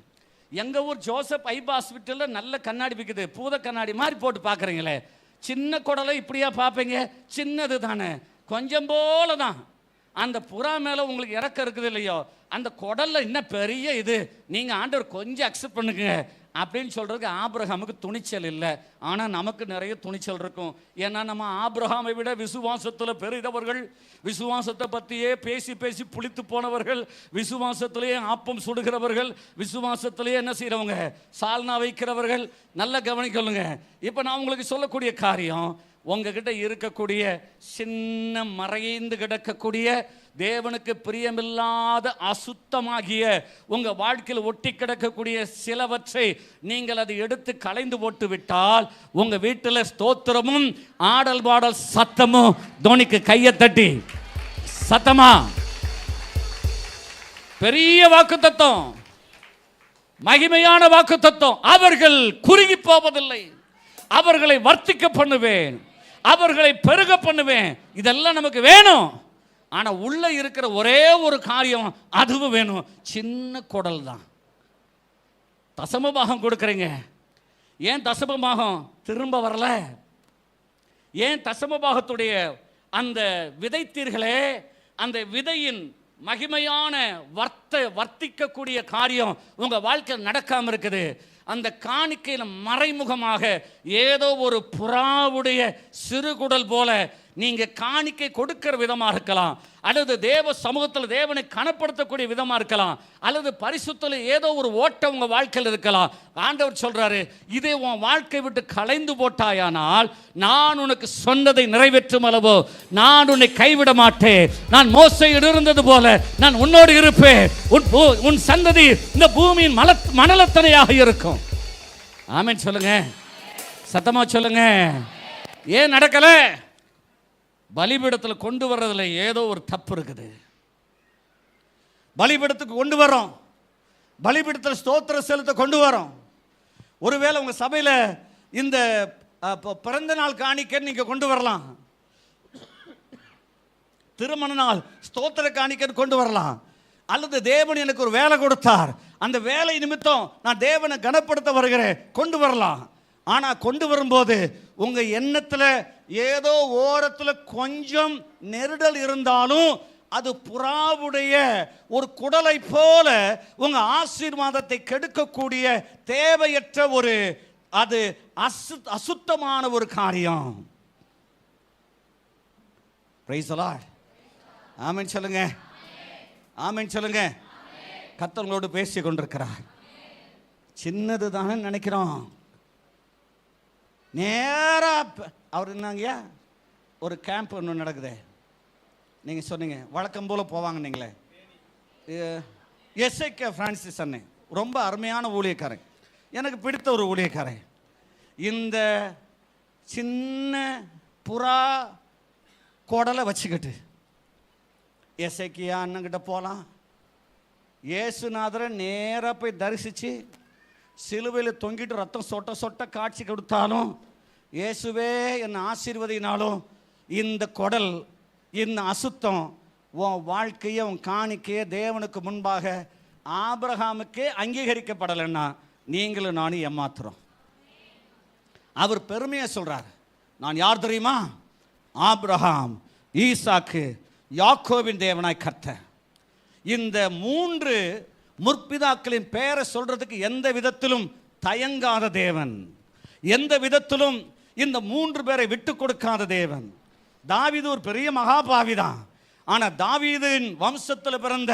எங்கள் ஊர் ஜோசப் ஐ ஹாஸ்பிட்டலில் நல்ல கண்ணாடி விற்குது, பூத கண்ணாடி மாதிரி போட்டு பார்க்குறீங்களே, சின்ன குடலை இப்படியா பார்ப்பீங்க? சின்னது தானே, கொஞ்சம் போல தான். அந்த புறா மேலே உங்களுக்கு இறக்கம் இருக்குது இல்லையோ, அந்த குடலில் இன்னும் பெரிய இது, நீங்கள் ஆண்டவர் கொஞ்சம் அக்செப்ட் பண்ணுங்க அப்படின்னு சொல்கிறதுக்கு ஆபிரகாமுக்கு துணிச்சல் இல்லை. ஆனால் நமக்கு நிறைய துணிச்சல் இருக்கும். ஏன்னா நம்ம ஆபிரகாமை விட விசுவாசத்தில் பெரிதவர்கள், விசுவாசத்தை பற்றியே பேசி பேசி புளித்து போனவர்கள், விசுவாசத்திலேயே ஆப்பம் சுடுகிறவர்கள், விசுவாசத்திலேயே என்ன செய்கிறவங்க, சால்னா வைக்கிறவர்கள். நல்லா கவனிக்கலுங்க. இப்போ நான் உங்களுக்கு சொல்லக்கூடிய காரியம், உங்ககிட்ட இருக்கக்கூடிய சின்ன மறைந்து கிடக்கக்கூடிய தேவனுக்கு பிரியமில்லாத அசுத்தமாகிய உங்க வாழ்க்கையில் ஒட்டி கிடக்கக்கூடிய சிலவற்றை நீங்கள் அதை எடுத்து களைந்து போட்டு விட்டால் உங்க வீட்டில் ஸ்தோத்திரமும் ஆடல் பாடல் சத்தமும் தோனிக்கு கையை தட்டி சத்தமா. பெரிய வாக்குத்தத்தம், மகிமையான வாக்குத்தத்தம். அவர்கள் குறுகி போவதில்லை, அவர்களை வர்த்திக்க பண்ணுவேன், அவர்களை பெருக பண்ணுவேன். இதெல்லாம் நமக்கு வேணும். ஆனா உள்ள இருக்கிற ஒரே ஒரு காரியம், அதுவும் வேணும், சின்ன குடல் தான். தசமபாகம் கொடுக்குறீங்க, ஏன் தசமபாகம் திரும்ப வரல? ஏன் தசமபாகத்துடைய அந்த விதைத்தீர்களே, அந்த விதையின் மகிமையான வர்த்திக்கக்கூடிய காரியம் உங்க வாழ்க்கையில் நடக்காம இருக்குது. அந்த காணிக்கையில் மறைமுகமாக ஏதோ ஒரு புறாவுடைய சிறுகுடல் போல நீங்க காணிக்கை கொடுக்கிற விதமா இருக்கலாம், அல்லது தேவ சமூகத்தில் தேவனை கனப்படுத்தக்கூடிய விதமா இருக்கலாம், அல்லது பரிசுத்தல ஏதோ ஒரு ஓட்டம் உங்க வாழ்க்கையில் இருக்கலாம். ஆண்டவர் சொல்றாரு, இதை உன் வாழ்க்கை விட்டு களைந்து போட்டாயானால் நான் உனக்கு சொன்னதை நிறைவேற்றும் அளவோ நான் உன்னை கைவிட மாட்டேன். நான் மோசையோடு இருந்தது போல நான் உன்னோடு இருப்பேன். உன் சந்ததி இந்த பூமியின் மணலத்தனையாக இருக்கும். ஆமென் சொல்லுங்க, சத்தமா சொல்லுங்க. ஏன் நடக்கல? பலிபீடத்தில் கொண்டு வர்றதுல ஏதோ ஒரு தப்பு இருக்குது. பலிபீடத்துக்கு கொண்டு வரோம், பலிபீடத்தில் ஸ்தோத்திர செலுத்த கொண்டு வரோம். ஒருவேளை உங்க சபையில் இந்த பிறந்த நாள் காணிக்கை நீங்க கொண்டு வரலாம், திருமண நாள் ஸ்தோத்திர காணிக்கை கொண்டு வரலாம், அல்லது தேவன் எனக்கு ஒரு வேலை கொடுத்தார், அந்த வேலை நிமித்தம் நான் தேவனை கனப்படுத்த வருகிறேன், கொண்டு வரலாம். ஆனால் கொண்டு வரும்போது உங்கள் எண்ணத்தில் ஏதோ ஓரத்தில் கொஞ்சம் நெருடல் இருந்தாலும் அது புறாவுடைய ஒரு குடலை போல உங்கள் ஆசீர்வாதத்தை கெடுக்கக்கூடிய தேவையற்ற ஒரு அது அசுத்தமான ஒரு காரியம். Praise the Lord. ஆமென் சொல்லுங்க, ஆமென் சொல்லுங்க. கர்த்தர் உங்களோடு பேசி கொண்டிருக்கிறார். சின்னது தானே நினைக்கிறோம். நேராக அவர் என்னங்கய்யா, ஒரு கேம்ப் ஒன்று நடக்குது, நீங்கள் சொன்னீங்க வழக்கம் போல் போவாங்க. நீங்களே எஸ்ஐகே ஃப்ரான்சிஸ் அண்ணே ரொம்ப அருமையான ஊழியக்காரன், எனக்கு பிடித்த ஒரு ஊழியக்காரன். இந்த சின்ன புறா குடலை வச்சுக்கிட்டு எசேக்கியா அண்ணங்கிட்ட போகலாம். இயேசுநாதரை நேராக போய் தரிசித்து சிலுவையில் தொங்கிட்டு ரத்தம் சொட்ட சொட்ட காட்சி கொடுத்தாலும், இயேசுவே என்னை ஆசீர்வதினாலும் இந்த குடல், இந்த அசுத்தம் உன் வாழ்க்கையை, உன் காணிக்கையை தேவனுக்கு முன்பாக ஆபிரகாமுக்கே அங்கீகரிக்கப்படலைன்னா நீங்களும் நானும் ஏமாத்துறோம். அவர் பெருமையை சொல்றார். நான் யார் தெரியுமா? ஆபிரகாம், ஈசாக்கு, யாக்கோபின் தேவனாய் கர்த்தர். இந்த 3 முற்பிதாக்களின் பெயரை சொல்றதுக்கு எந்த விதத்திலும் தயங்காத தேவன், எந்த விதத்திலும் இந்த 3 பேரை விட்டு கொடுக்காத தேவன். தாவீது ஒரு பெரிய மகாபாவிதான். ஆனா தாவீதின் வம்சத்தில் பிறந்த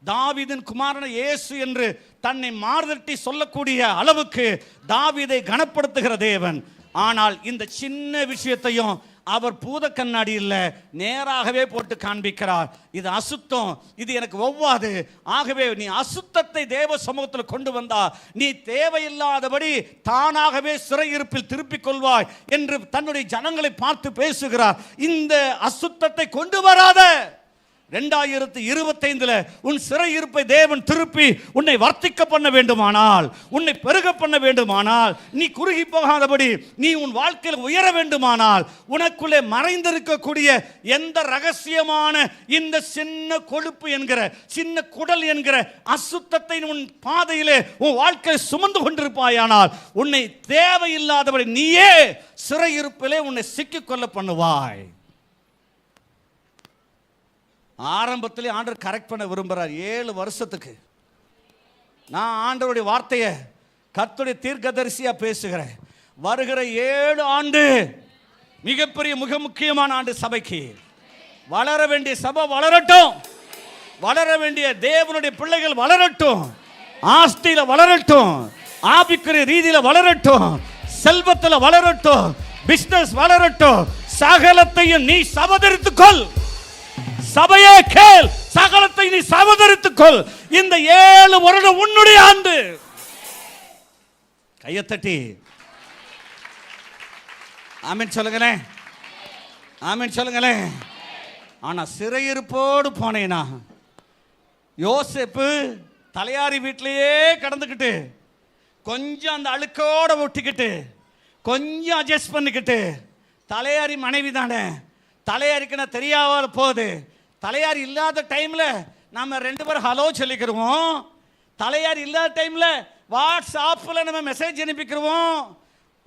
தாவீதின் குமாரன் இயேசு என்று தன்னை மார்தட்டி சொல்லக்கூடிய அளவுக்கு தாவீதை கனப்படுத்துகிற தேவன். ஆனால் இந்த சின்ன விஷயத்தையும் அவர் பூத கண்ணாடி இல்லை, நேராகவே போட்டு காண்பிக்கிறார். இது அசுத்தம், இது எனக்கு ஒவ்வாது. ஆகவே நீ அசுத்தத்தை தேவ சமூகத்தில் கொண்டு வந்தா நீ தேவையில்லாதபடி தானாகவே சிறையிருப்பில் திருப்பிக் கொள்வாய் என்று தன்னுடைய ஜனங்களை பார்த்து பேசுகிறார். இந்த அசுத்தத்தை கொண்டு வராத. 2025 உன் சிறையிருப்பை தேவன் திருப்பி உன்னை வர்த்திக்க பண்ண வேண்டுமானால், உன்னை பெருக பண்ண வேண்டுமானால், நீ குறுகி போகாதபடி நீ உன் வாழ்க்கையில் உயர வேண்டுமானால், உனக்குள்ளே மறைந்திருக்கக்கூடிய எந்த ரகசியமான இந்த சின்ன கொழுப்பு என்கிற, சின்ன குடல் என்கிற அசுத்தத்தை உன் பாதையிலே உன் வாழ்க்கையை சுமந்து கொண்டிருப்பாயானால் உன்னை தேவையில்லாதபடி நீயே சிறையிருப்பிலே உன்னை சிக்கிக்கொள்ள பண்ணுவாய். ஆரம்பத்திலே ஆண்டவர் கரெக்ட் பண்ண விரும்புகிறார். 7 வருஷத்துக்கு நான் ஆண்டவருடைய வார்த்தையை கர்த்தருடைய தீர்க்கதரிசியா பேசுகிறேன். வருகிற 7 ஆண்டு மிகப்பெரிய மிக முக்கியமான ஆண்டு சபைக்கு. வளர வேண்டிய சபை வளரட்டும், வளர வேண்டிய தேவனுடைய பிள்ளைகள் வளரட்டும், ஆஸ்தியில வளரட்டும், ஆபிக்குரிய ரீதியில வளரட்டும், செல்வத்தில் வளரட்டும், பிசினஸ் வளரட்டும். சகலத்தையும் நீ சபதரித்துக்கொள். சபையே கேள், சகலத்தை நீ சகோதரித்துக்கொள். இந்த 7 வருடம் உன்னுடைய ஆண்டு. கையத்தட்டி ஆமென் சொல்லுங்களேன், ஆமென் சொல்லுங்களேன். ஆனா சிறையிருப்போடு போனேனா, யோசேப்பு தலையாரி வீட்டிலேயே கடந்துக்கிட்டு கொஞ்சம் அந்த அழுக்கோட ஒட்டிக்கிட்டு கொஞ்சம் அட்ஜஸ்ட் பண்ணிக்கிட்டு, தலையாரி மனைவி தானே, தலையாரிக்குன்னா தெரியாத போகுது. தலையார் இல்லாத டைம்ல நம்ம 2 பேரும் ஹலோ சொல்லிக்கிறோம். தலையார் இல்லாத டைம்ல வாட்ஸ்அப்ல நம்ம மெசேஜ் அனுப்பிக்கிறோம்.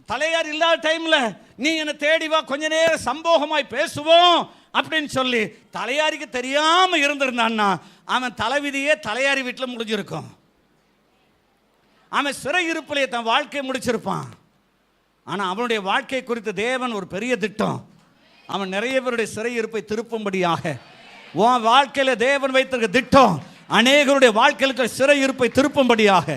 தலையார் இல்லாத டைம்ல நீ என்ன தேடி வா, கொஞ்ச நேரம் சம்போகமாய் பேசுவோம் அப்படின்னு சொல்லி தலையாரிக்கு தெரியாம இருந்திருந்தான்னா அவன் தலைவிதியே தலையாரி வீட்டில் முடிஞ்சிருக்கும். அவன் சிறையிருப்பிலே தன் வாழ்க்கையை முடிச்சிருப்பான். ஆனா அவனுடைய வாழ்க்கை குறித்து தேவன் ஒரு பெரிய திட்டம். அவன் நிறைய பேருடைய சிறையிருப்பை திருப்பும்படியாக உன் வாழ்க்கையில தேவன் வைத்திருக்க திட்டம் அநேகருடைய வாழ்க்கையில சிறையிருப்பை திருப்பும்படியாக.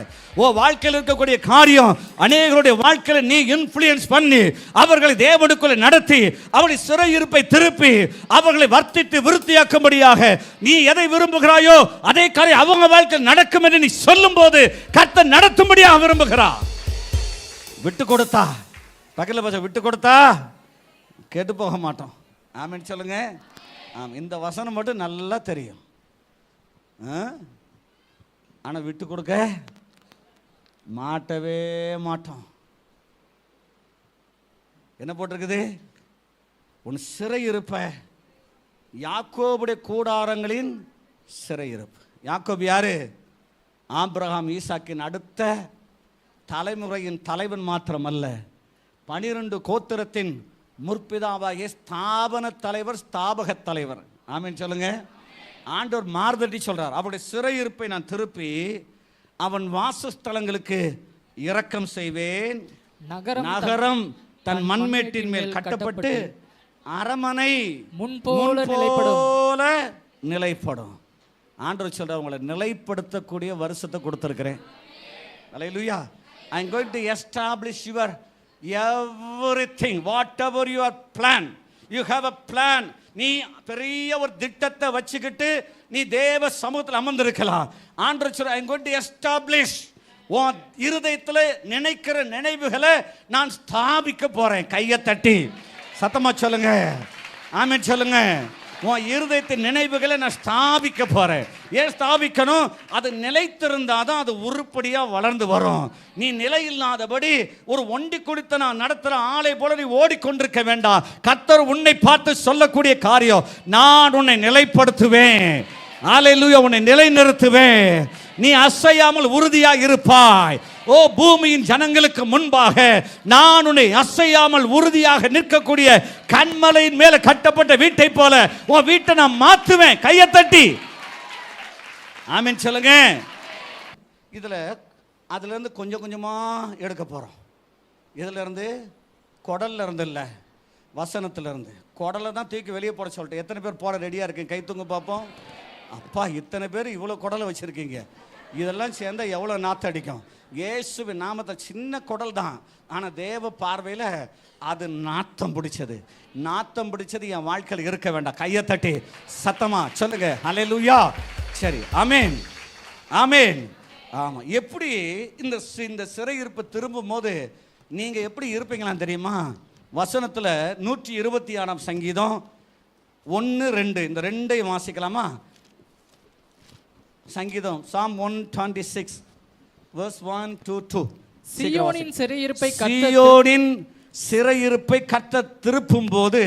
வாழ்க்கையில் இருக்கக்கூடிய காரியம் அநேகருடைய வாழ்க்கையில நீ இன்ஃப்ளூயன்ஸ் பண்ணி அவர்களை தேவனுக்குள்ள நடத்தி அவருடைய சிறையிருப்பை திருப்பி அவர்களை வர்த்தித்து விருத்தியாக்கும்படியாக நீ எதை விரும்புகிறாயோ அதே காரியம் அவங்க வாழ்க்கையில் நடக்கும் என்று நீ சொல்லும் போது கர்த்தர் நடத்தும்படியாக விரும்புகிறார். விட்டு கொடுத்தா, பக்கத்தில் பசங்க விட்டு கொடுத்தா கேட்டு போக மாட்டோம். ஆமென் சொல்லுங்க. இந்த வசனம் மட்டும் நல்லா தெரியும். ஆனால் விட்டு கொடுக்க மாட்டவே மாட்டோம். என்ன போட்டிருக்குது? உன் சிறையிருப்ப யாக்கோபுடைய கூடாரங்களின் சிறையிருப்பு. யாக்கோபு யாரு? ஆபிரகாம் ஈசாக்கின் அடுத்த தலைமுறையின் தலைவன் மாத்திரமல்ல, 12 கோத்திரத்தின் முற்பிதாவாகிய ஸ்தாபன தலைவர், ஸ்தாபக தலைவர். ஆமென் சொல்லுங்க. ஆண்டவர் மார்தட்டி சொல்றார், அவருடைய சிறையிருப்பை நான் திருப்பி அவன் வாசஸ்தலங்களுக்கு இரக்கம் செய்வேன். நகரம் தன் மண்மேட்டின் மேல் கட்டப்பட்டு அரமனை முன்போல நிலைப்படும். ஆண்டவர் சொல்றார், உங்களை நிலைப்படுத்தக்கூடிய வருஷத்தை கொடுத்திருக்கிறேன். அல்லேலூயா. I am going to establish your everything, whatever your plan. You have a plan. நீ பெரிய ஒரு திட்டத்தை வச்சுக்கிட்டு நீ தேவ சமூகத்தில் அமர்ந்திருக்கலாம். ஆண்டவர் சொல்றார், I am going to establish உன் இருதயத்தில் நினைக்கிற நினைவுகளை நான் ஸ்தாபிக்க போறேன். கையை தட்டி சத்தமா சொல்லுங்க, ஆமென் சொல்லுங்க. உன் இருதயத்தின் நினைவுகளை நான் ஸ்தாபிக்க போறேன். ஏன் ஸ்தாபிக்கணும்? அது நிலைத்திருந்தாதான் அது உருப்படியா வளர்ந்து வரும். நீ நிலை இல்லாதபடி ஒரு ஒண்டி குடித்த நான் நடத்துற ஆளை போல நீ ஓடிக்கொண்டிருக்க வேண்டாம். கர்த்தர் உன்னை பார்த்து சொல்லக்கூடிய காரியம், நான் உன்னை நிலைப்படுத்துவேன். அல்லேலூயா, உன்னை நிலைநிறுத்துவேன். நீ அசையாமல் உறுதியாக இருப்பாய். ஓ பூமியின் ஜனங்களுக்கு முன்பாக நான் உன்னை அசையாமல் உறுதியாக நிற்கக்கூடிய கன்மலையின் மேல கட்டப்பட்ட வீட்டை போல உன் வீட்டை நான் மாத்துவேன். கையை தட்டி ஆமென் சொல்லுங்க. அதுல இருந்து கொஞ்சம் கொஞ்சமா எடுக்க போறோம். இதுல இருந்து குடல்ல இருந்து இல்ல, வசனத்துல இருந்து. குடலை தான் தூக்கி வெளியே போட சொல்லிட்டு எத்தனை பேர் போட ரெடியா இருக்கீங்க? கை தூங்க பார்ப்போம். அப்பா, இத்தனை பேர் இவ்வளவு குடலை வச்சிருக்கீங்க. இதெல்லாம் சேர்ந்தா எவ்வளவு நாத்து அடிக்கும். இயேசுவின் நாமத்தை சின்ன குடல் தான், ஆனா தேவ பார்வையில அது நாத்தம் பிடிச்சது. நாத்தம் பிடிச்சது என் வாழ்க்கையில் இருக்க வேண்டாம். கையை தட்டி சத்தமா சொல்லுங்க ஹல்லேலூயா. சரி, ஆமென் ஆமென். ஆமா, எப்படி இந்த சிறையிருப்பு திரும்பும் போது நீங்க எப்படி இருப்பீங்களான்னு தெரியுமா? வசனத்துல 126 சங்கீதம் 1-2 இந்த ரெண்டையும் வாசிக்கலாமா? சங்கீதம் Psalm 126 verse 1-2. சீயோனின் சிறையிருப்பை கர்த்தர் திருப்பும் போது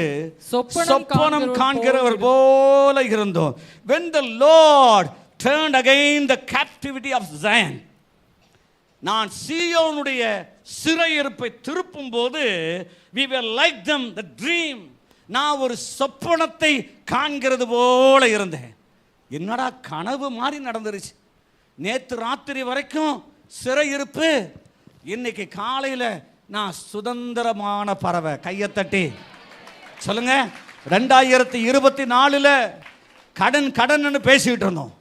சொப்பனம் காண்கிறவர் போல இருந்தோம். When the Lord turned again the captivity of Zion, நான் சீயோனுடைய சிறையிருப்பை திருப்பும் போது we were like them, the dream. நான் ஒரு சொப்பனத்தை காண்கிறது போல இருந்தேன். என்னடா கனவு மாதிரி நடந்துருச்சு. நேற்று ராத்திரி வரைக்கும் சிறையிருப்பு, இன்னைக்கு காலையில நான் சுதந்திரமான பறவை. கையை தட்டி சொல்லுங்க. 2024 கடன் பேசிட்டு இருந்தோம்.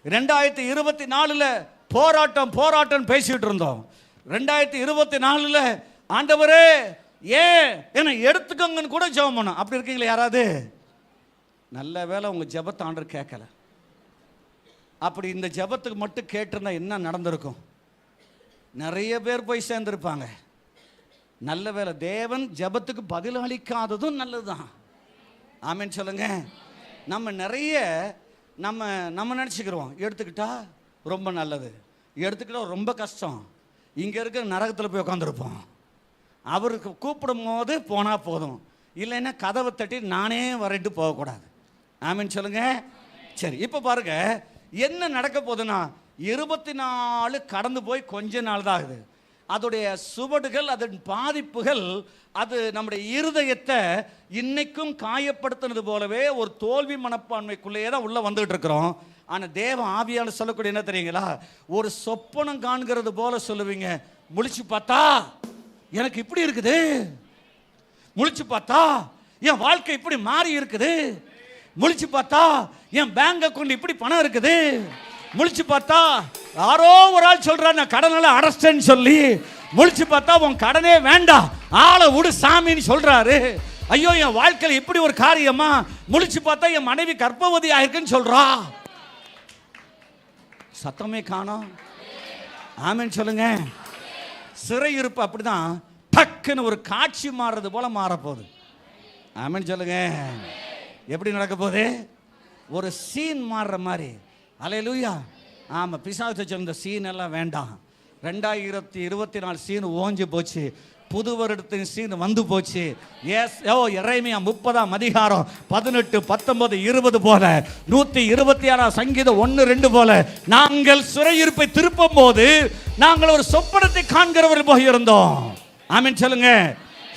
2024 போராட்டம் பேசிட்டு இருந்தோம். 2024 ஆண்டவரே ஏன் என்னை எடுத்துக்கோங்கன்னு கூட ஜெபம் பண்ணோம். அப்படி இருக்கீங்களா யாராவது? நல்ல வேளை உங்க ஜெபத்தை ஆண்டவர் கேட்கல. அப்படி இந்த ஜெபத்துக்கு மட்டும் கேட்டிருந்தா என்ன நடந்திருக்கும்? நிறைய பேர் போய் சேர்ந்திருப்பாங்க. நல்ல வேளை தேவன் ஜெபத்துக்கு பதில் அளிக்காததும் நல்லதுதான். ஆமென் சொல்லுங்க. நம்ம நிறைய நம்ம நினச்சிக்கிறோம், எடுத்துக்கிட்டா ரொம்ப நல்லது, எடுத்துக்கிட்டா ரொம்ப கஷ்டம், இங்கே இருக்கிற நரகத்தில் போய் உட்காந்துருப்போம். அவருக்கு கூப்பிடும் போது போனால் போதும், இல்லைன்னா கதவை தட்டி நானே வரட்டு போகக்கூடாது. ஆமென் சொல்லுங்க. சரி, இப்போ பாருங்க என்ன நடக்க போகுதுன்னா, 24 கடந்து போய் கொஞ்ச நாள் தான் ஆகுது. அதோடைய சுவடுகள், அதன் பாதிப்புகள், அது நம்முடைய இருதயத்தை இன்னைக்கும் காயப்படுத்தினது போலவே ஒரு தோல்வி மனப்பான்மைக்குள்ளேயே தான் உள்ள வந்துட்டு இருக்கிறோம். ஆனால் தேவ ஆவியானவர் சொல்லக்கூடிய என்ன தெரியுங்களா? ஒரு சொப்பனம் காண்கிறது போல சொல்லுவீங்க. முழிச்சு பார்த்தா எனக்கு இப்படி இருக்குது, முழிச்சு பார்த்தா என் வாழ்க்கை இப்படி மாறி இருக்குது, முழிச்சு பார்த்தா என் பேங்க் அக்கௌண்ட் இப்படி பணம் இருக்குது, முழிச்சு பார்த்தா யாரோ ஒரு ஆள் சொல்றாரு நான் கடனால அடைச்சிட்டேன்னு சொல்லி, முழிச்சு பார்த்தா உன் கடனே வேண்டாம் ஆளை விடு சாமின்னு சொல்றாரு. ஐயோ என் வாழ்க்கையில் இப்படி ஒரு காரியமா, முழிச்சு பார்த்தா என் மனைவி கர்ப்பவதி ஆயிருக்குன்னு சொல்றா. சத்தமே காணோம். ஆமென் சொல்லுங்க. சிறையிருப்பு அப்படிதான் டக்குன்னு ஒரு காட்சி மாறுறது போல மாறப்போகுது. ஆமென் சொல்லுங்க. எப்படி நடக்க போகுது? ஒரு சீன் மாறுற மாதிரி. அல்லேலூயா. ஆமாம், பிசாசு சொன்ன சீன் எல்லாம் வேண்டாம். 2024 சீன் ஓஞ்சி போச்சு, புது வருடத்தின் சீன் வந்து போச்சு. எரேமியா 30 அதிகாரம் 18, 19, 20 போல, 126 சங்கீதம் 1-2 போல நாங்கள் சிறையிருப்பை திருப்பும் போது நாங்கள் ஒரு சொப்பனத்தை காண்கிறவர்கள் போய் இருந்தோம். ஆமென் சொல்லுங்க.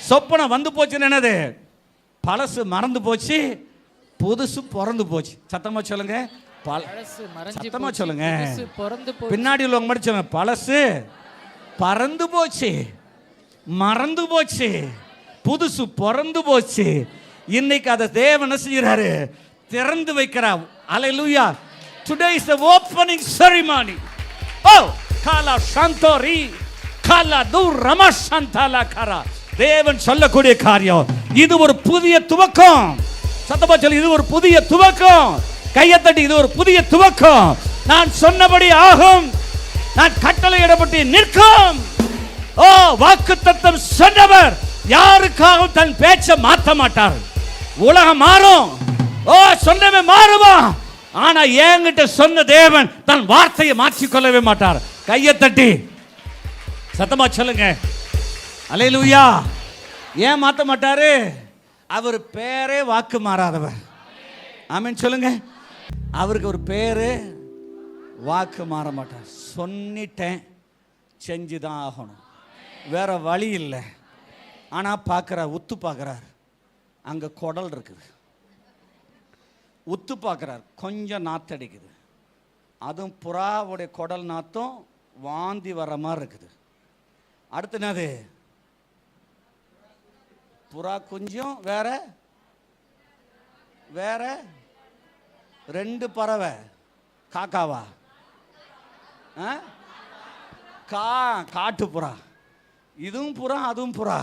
சொப்பனம் வந்து போச்சுன்னு என்னது? பழசு மறந்து போச்சு, புதுசு பிறந்து போச்சு. சத்தமா சொல்லுங்க. சத்தமா சொல்லுங்க. பின்னாடி உள்ளவங்க மட்டும் சொல்லுங்க. பழசு பறந்து போச்சு, மறந்து போச்சு, புதுசு பிறந்து போச்சு. இன்னைக்கு அதை தேவன் செய்யறாரு, திறந்து வைக்கிறார். அல்லேலூயா. Today is the opening ceremony. Oh, kala shantori kala durama shantala kara. தேவன் சொல்லக்கூடிய காரியம் இது ஒரு புதிய துவக்கம். சத்தமா சொல்லு, இது ஒரு புதிய துவக்கம். கையை தட்டி, இது ஒரு புதிய துவக்கம். நான் சொன்னபடி ஆகும். நான் கட்டளையிடப்பட்டு நிற்கும். ஓ, வாக்குத்தத்தம் சொன்னவர் யாருக்காகவும் தன் பேச்சை மாற்ற மாட்டார். உலகம் மாறும், ஓ சொன்னவன் மாறுமா, ஆனா என்கிட்ட சொன்ன தேவன் தன் வார்த்தையை மாற்றிக்கொள்ளவே மாட்டார். கையை தட்டி சத்தமா சொல்லுங்க அல்லேலூயா. ஏன் மாற்ற மாட்டாரு? அவர் பேரே வாக்கு மாறாதவர். ஆமென் சொல்லுங்க. அவருக்கு ஒரு பேரு வாக்கு மாற மாட்டார். சொன்னிட்டேன், செஞ்சுதான் ஆகணும், வேற வழி இல்லை. ஆனால் பார்க்குறார், உத்து பார்க்குறார், அங்கே குடல் இருக்குது. உத்து பார்க்குறார், கொஞ்சம் நாத்தடிக்குது. அதுவும் புறாவுடைய குடல் நாத்தம் வாந்தி வர்ற மாதிரி இருக்குது. அடுத்து என்னது? புறா குஞ்சும் வேற வேற 2 பறவை. காக்காவா? காட்டு புறா. இதுவும் புறா, அதுவும் புறா.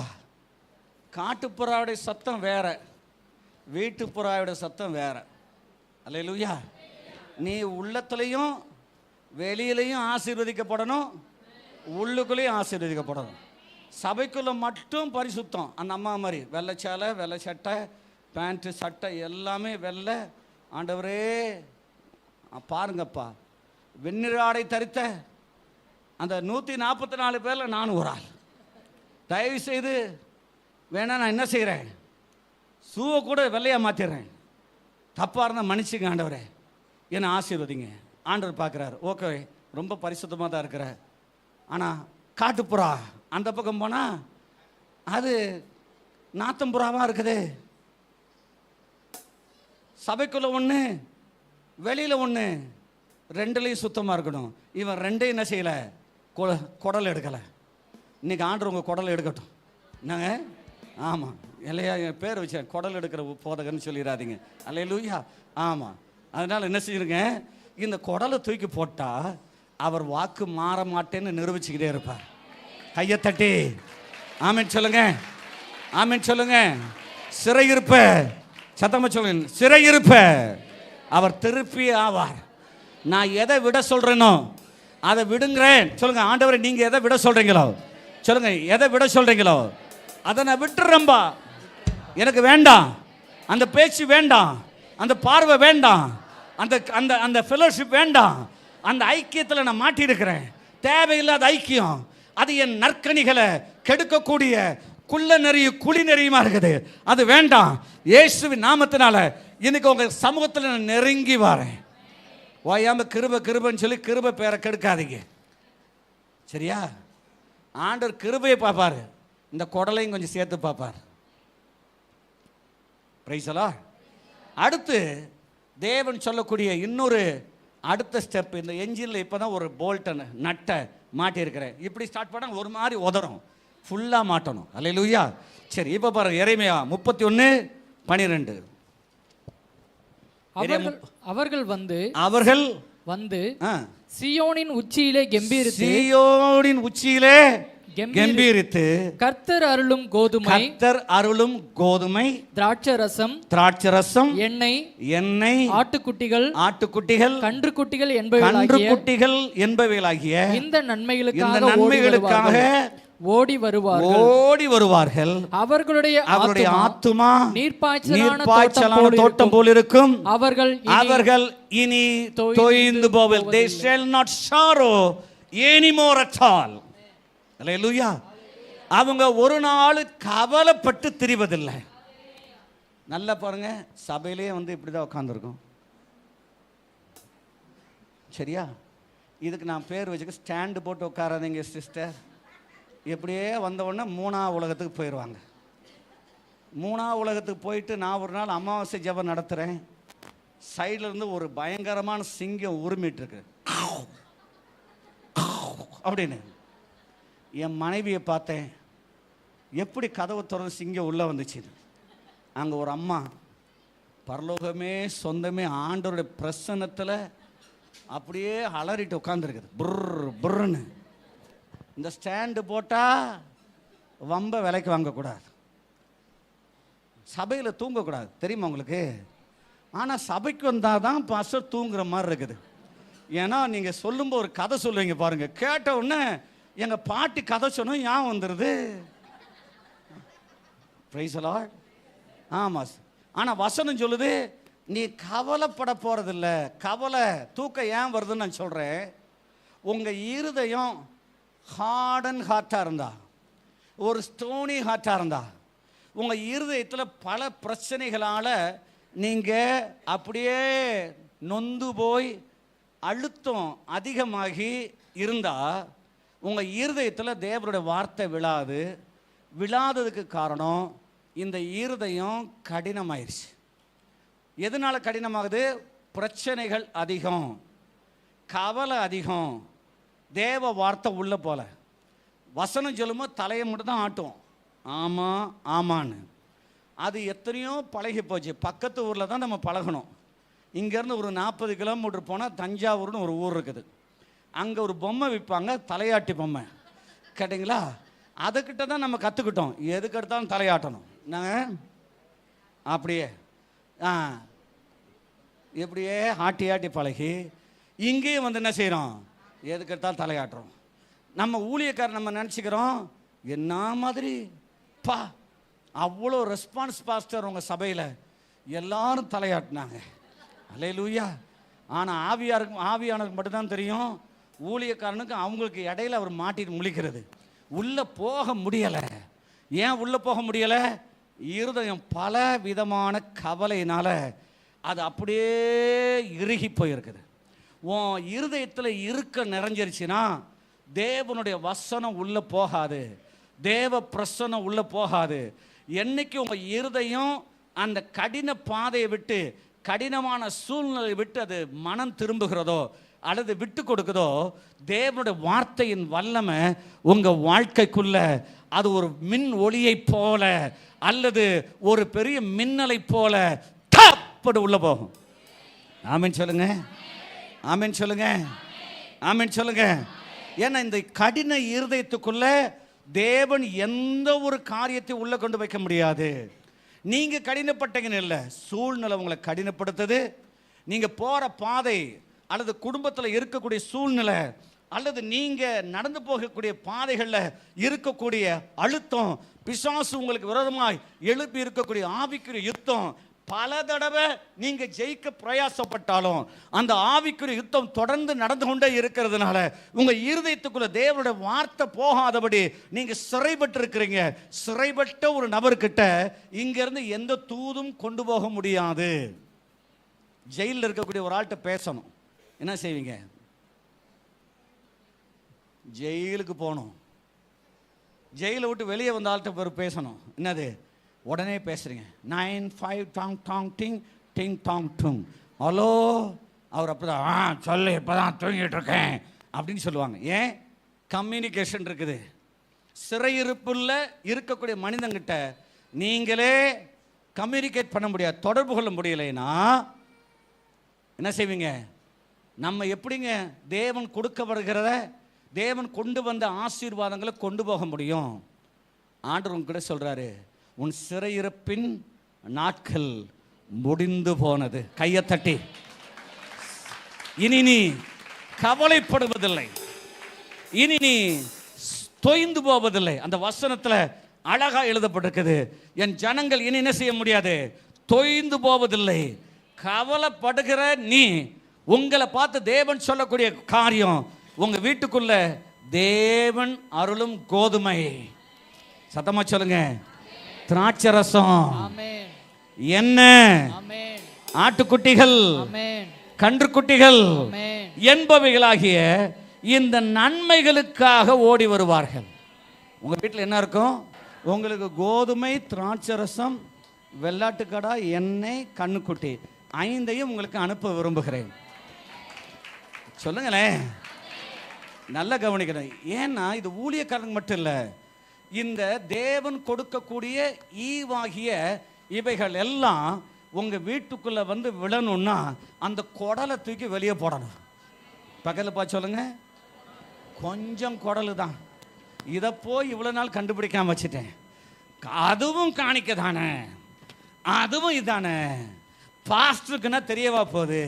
காட்டு புறாவுடைய சத்தம் வேற, வீட்டு புறாவுடைய சத்தம் வேற. அல்லேலூயா. நீ உள்ளத்துலையும் வெளியிலையும் ஆசீர்வதிக்கப்படணும், உள்ளுக்குள்ளேயும் ஆசீர்வதிக்கப்படணும். சபைக்குள்ளே மட்டும் பரிசுத்தம். அந்த அம்மா மாதிரி வெள்ளை சேலை, வெள்ளை சட்டை, பேண்ட்டு, சட்டை எல்லாமே வெள்ளை. ஆண்டவரே பாருங்கப்பா, வெண்ணிறாடை தரித்த அந்த 144 பேரில் நான் ஒரு ஆள். தயவு செய்து வேணா, நான் என்ன செய்கிறேன், ஷூவை கூட வெள்ளையாக மாற்றிடுறேன். தப்பாக இருந்தால் மன்னிச்சுங்க ஆண்டவரே, என்னை ஆசீர்வதிங்க. ஆண்டவர் பார்க்குறாரு, ஓகே ரொம்ப பரிசுத்தமாக தான் இருக்கிற. ஆனால் காட்டுப்புறா அந்த பக்கம் போனால் அது நாத்தம்புறாவாக இருக்குது. சபைக்குள்ளே ஒன்று, வெளியில் ஒன்று, 2லையும் சுத்தமாக இருக்கணும். இவன் 2ஐயும் என்ன செய்யலை, குடல் எடுக்கலை. இன்றைக்கி ஆண்டவர் உங்கள் குடல் எடுக்கட்டும். என்னங்க? ஆமாம், இல்லையா? என் பேர் வச்சேன், குடல் எடுக்கிற போதகன்னு சொல்லிடாதீங்க. அல்லேலூயா. ஆமாம், அதனால் என்ன செய்யுங்க, இந்த குடலை தூக்கி போட்டால் அவர் வாக்கு மாற மாட்டேன்னு நிரூபிச்சுக்கிட்டே இருப்பார். கையை தட்டி ஆமென் சொல்லுங்க, ஆமென் சொல்லுங்க. சிறையிருப்ப சத்தமா சொல்லுங்க, சிறையிருப்ப அவர் திருப்பி ஆவார். நான் எதை விட சொல்றேனோ அதை விடுங்கிறேன். சொல்லுங்க, ஆண்டவரை நீங்க எதை விட சொல்றீங்களோ சொல்லுங்க, எதை விட சொல்றீங்களோ அதை நான் விட்டுறேன்பா. எனக்கு வேண்டாம், அந்த பேச்சு வேண்டாம், அந்த பார்வை வேண்டாம், அந்த அந்த அந்த ஃபெலோஷிப் வேண்டாம். அந்த ஐக்கியத்தில் நான் மாட்டியிருக்கிறேன். தேவையில்லாத ஐக்கியம், அது என் நற்கனிகளை கெடுக்கக்கூடிய குள்ள நெறியும் குழி நெறியுமா இருக்குது. அது வேண்டாம். இயேசுவின் நாமத்தினால இன்னைக்கு உங்க சமூகத்தில் நான் நெருங்கி வரேன். ஓயாம கிருபை கிருபைன்னு சொல்லி கிருபை பேரை கெடுக்காதீங்க, சரியா? ஆண்டவர் கிருபையை பார்ப்பாரு, இந்த குடலையும் கொஞ்சம் சேர்த்து பார்ப்பார். பிரைஸலா. அடுத்து தேவன் சொல்லக்கூடிய இன்னொரு அடுத்த ஸ்டெப், இந்த என்ஜினில் இப்போ தான் ஒரு போல்ட்டை நட்டை மாட்டியிருக்கிறேன். இப்படி ஸ்டார்ட் பண்ணால் ஒரு மாதிரி உதறும், ஃபுல்லாக மாட்டணும். அல்லேலூயா. சரி, இப்போ பாருங்க, எரேமியா 31:12. அவர்கள் வந்து சீயோனின் உச்சியிலே கெம்பீரித்து கர்த்தர் அருளும் கோதுமை திராட்சரசம் எண்ணெய் ஆட்டுக்குட்டிகள் கன்றுக்குட்டிகள் என்பவைகளாகிய இந்த நன்மைகளுக்காக ஓடி வருவார்கள். அவர்களுடைய ஆத்துமா நீர்ப்பாய்ச்சலான தோட்டம் போல் இருக்கும். அவர்கள் இனி தோய்ந்து போவதில்லை. They shall not sorrow anymore at all. அல்லேலூயா. அவங்க ஒரு நாள் கவலைப்பட்டு திரிவதில்லை. நல்லா பாருங்க, சபையிலே வந்து இப்படி தான் உட்காந்துருக்கும், சரியா? இதுக்கு நான் பேர் வச்சுக்க, ஸ்டாண்டு போட்டு உட்காராதீங்க சிஸ்டர். எப்படியே வந்தவுடனே 3ஆம் உலகத்துக்கு போயிடுவாங்க. 3ஆம் உலகத்துக்கு போயிட்டு நான் ஒரு நாள் அமாவாசை ஜெபம் நடத்துகிறேன். சைடில் இருந்து ஒரு பயங்கரமான சிங்கம் உரிமிட்டு இருக்கு அப்படின்னு. என் மனைவியை பார்த்தேன், எப்படி கதவை திறந்து சிங்கம் உள்ளே வந்துச்சு. அங்கே ஒரு அம்மா, பரலோகமே சொந்தமே ஆண்டவருடைய பிரசன்னத்தில் அப்படியே அலறிட்டு உட்காந்துருக்குது, புர் புர்ன்னு. இந்த ஸ்டாண்டு போட்டால் வம்ப விலைக்கு வாங்கக்கூடாது, சபையில் தூங்கக்கூடாது, தெரியுமா உங்களுக்கு? ஆனால் சபைக்கு வந்தால் தான் பாஸ்டர் தூங்குற மாதிரி இருக்குது. ஏன்னா நீங்கள் சொல்லும்போது ஒரு கதை சொல்லுவீங்க பாருங்க, கேட்ட உடனே எங்கள் பாட்டி கதை சொன்னோம் ஏன் வந்துடுது. Praise the Lord. ஆமாம். ஆனால் வசனம் சொல்லுது நீ கவலைப்பட போகிறதில்ல. கவலை தூக்கம் ஏன் வருதுன்னு நான் சொல்கிறேன். உங்கள் இருதயம் ஹார்ட் அண்ட் ஹார்ட்டாக இருந்தா, ஒரு ஸ்டோனி ஹார்ட்டாக இருந்தா, உங்கள் இருதயத்தில் பல பிரச்சனைகளால் நீங்கள் அப்படியே நொந்து போய் அழுத்தம் அதிகமாகி இருந்தால் உங்கள் இருதயத்தில் தேவனுடைய வார்த்தை விழாது. விழாததுக்கு காரணம் இந்த இருதயம் கடினமாயிருச்சு. எதனால் கடினமாகுது? பிரச்சனைகள் அதிகம், கவலை அதிகம், தேவ வார்த்தை உள்ள போல. வசனம் சொல்லும்போது தலையை மட்டும் தான் ஆட்டும், ஆமாம் ஆமான்னு. அது எத்தனையோ பழகி போச்சு. பக்கத்து ஊரில் தான் நம்ம பழகணும். இங்கேருந்து ஒரு 40 கிலோமீட்டர் போனால் தஞ்சாவூர்னு ஒரு ஊர் இருக்குது. அங்கே ஒரு பொம்மை விற்பாங்க, தலையாட்டி பொம்மை, கேட்டிங்களா? அதுக்கிட்ட தான் நம்ம கற்றுக்கிட்டோம் எதுக்கு எடுத்தாலும் தலையாட்டணும். நாங்கள் அப்படியே இப்படியே ஆட்டி ஆட்டி பழகி இங்கேயும் வந்து என்ன செய்கிறோம், எதுக்கு எடுத்தாலும் தலையாட்டுறோம். நம்ம ஊழியக்காரர் நம்ம நினச்சிக்கிறோம் என்ன மாதிரி பா அவ்வளோ ரெஸ்பான்ஸ் பாஸ்டர் உங்கள் சபையில் எல்லாரும் தலையாட்டினாங்க, அல்லேலூயா. ஆனால் ஆவியானருக்கு மட்டும்தான் தெரியும், ஊழியக்காரனுக்கு அவங்களுக்கு இடையில அவர் மாட்டிட்டு முழிக்கிறது. உள்ளே போக முடியலை. ஏன் உள்ளே போக முடியலை? இருதயம் பல விதமான கவலையினால் அது அப்படியே இறுகி போயிருக்குது. உன் இருதயத்தில் இருக்க நிறைஞ்சிருச்சுன்னா தேவனுடைய வசனம் உள்ளே போகாது, தேவ பிரசனம் உள்ளே போகாது. என்னைக்கு உங்கள் இருதயம் அந்த கடின பாதையை விட்டு, கடினமான சூழ்நிலையை விட்டு அது மனம் திரும்புகிறதோ அல்லது விட்டு கொடுக்குதோ, தேவனுடைய வார்த்தையின் வல்லமை உங்கள் வாழ்க்கைக்குள்ள அது ஒரு மின் ஒளியை போல அல்லது ஒரு பெரிய மின்னலை போல டப்படி உள்ள போகும். ஆமென் சொல்லுங்க, ஆமென் சொல்லுங்க, ஆமென் சொல்லுங்க. ஏன்னா இந்த கடின இருதயத்துக்குள்ள தேவன் எந்த ஒரு காரியத்தை உள்ள கொண்டு வைக்க முடியாது. நீங்க கடினப்பட்டீங்கன்னு இல்லை, சூழ்நிலை உங்களை கடினப்படுத்துது. நீங்க போற பாதை அல்லது குடும்பத்தில் இருக்கக்கூடிய சூழ்நிலை அல்லது நீங்க நடந்து போகக்கூடிய பாதைகளில் இருக்கக்கூடிய அழுத்தம், பிசாசு உங்களுக்கு விரோதமாய் எழுப்பி இருக்கக்கூடிய ஆவிக்குரிய யுத்தம், பல தடவை நீங்க ஜெயிக்க பிரயாசப்பட்டாலும் அந்த ஆவிக்குரிய யுத்தம் தொடர்ந்து நடந்து கொண்டே இருக்கிறதுனால உங்க இருதயத்துக்குள்ள தேவனுடைய வார்த்தை போகாதபடி நீங்க சிறைப்பட்டு இருக்கிறீங்க. சிறைப்பட்ட ஒரு நபர்கிட்ட இங்க இருந்து எந்த தூதும் கொண்டு போக முடியாது. ஜெயிலில் இருக்கக்கூடிய ஒரு ஆள்கிட்ட பேசணும், என்ன செய்வீங்க? ஜெயிலுக்கு போகணும். ஜெயிலை விட்டு வெளியே வந்த ஆள்கிட்ட பேசணும், என்னது? உடனே பேசுறீங்க. 9-5 டாங் டாங் டிங் டிங் டாங் டுங். ஹலோ, அவர் அப்போதான் சொல்லு, இப்போ தான் தூங்கிட்டு இருக்கேன் அப்படின்னு சொல்லுவாங்க. ஏன்? கம்யூனிகேஷன் இருக்குது. சிறையிருப்புள்ள இருக்கக்கூடிய மனிதங்கிட்ட நீங்களே கம்யூனிகேட் பண்ண முடியாது, தொடர்பு கொள்ள முடியலைன்னா என்ன செய்வீங்க? நம்ம எப்படிங்க தேவன் கொடுக்க வருகிறத, தேவன் கொண்டு வந்த ஆசீர்வாதங்களை கொண்டு போக முடியும்? ஆண்டவர் உங்ககிட்ட சொல்றாரு, உன் சிறையிருப்பின் நாட்கள் முடிந்து போனது. கையை தட்டி, இனி நீ கவலைப்படுவதில்லை, இனி நீ தொய்ந்து போவதில்லை. அந்த வசனத்தில் அழகா எழுதப்பட்டிருக்குது, என் ஜனங்கள் இனி என்ன செய்ய முடியாது, தொய்ந்து போவதில்லை. கவலைப்படுகிற நீ, உங்களை பார்த்து தேவன் சொல்லக்கூடிய காரியம், உங்க வீட்டுக்குள்ள தேவன் அருளும் கோதுமை, சத்தமா சொல்லுங்க, திராட்சரசம், எண்ணெய், ஆட்டுக்குட்டிகள், கன்றுக்குட்டிகள் என்பவைகளாகிய இந்த நன்மைகளுக்காக ஓடி வருவார்கள். உங்க வீட்டில் என்ன இருக்கும்? உங்களுக்கு கோதுமை, திராட்சரசம், வெள்ளாட்டுக்கடா, எண்ணெய், கண்ணுக்குட்டி, 5ஐயும் உங்களுக்கு அனுப்ப விரும்புகிறேன். சொல்லுங்களேன், நல்லா கவனிக்கணும். ஏன்னா இது ஊழியக்காரங்க மட்டும் இல்லை, இந்த தேவன் கொடுக்கக்கூடிய ஈவாகிய இவைகள் எல்லாம் உங்க வீட்டுக்குள்ள வந்து விழணும்னா அந்த குடலை தூக்கி வெளியே போடணும். பக்கத்தில் பார்த்து சொல்லுங்க, கொஞ்சம் குடலு தான், இதை போய் இவ்வளோ நாள் கண்டுபிடிக்காம வச்சுட்டேன், அதுவும் காணிக்க தானே, அதுவும் இதானே, பாஸ்டருக்குன்னா தெரியவா போகுது,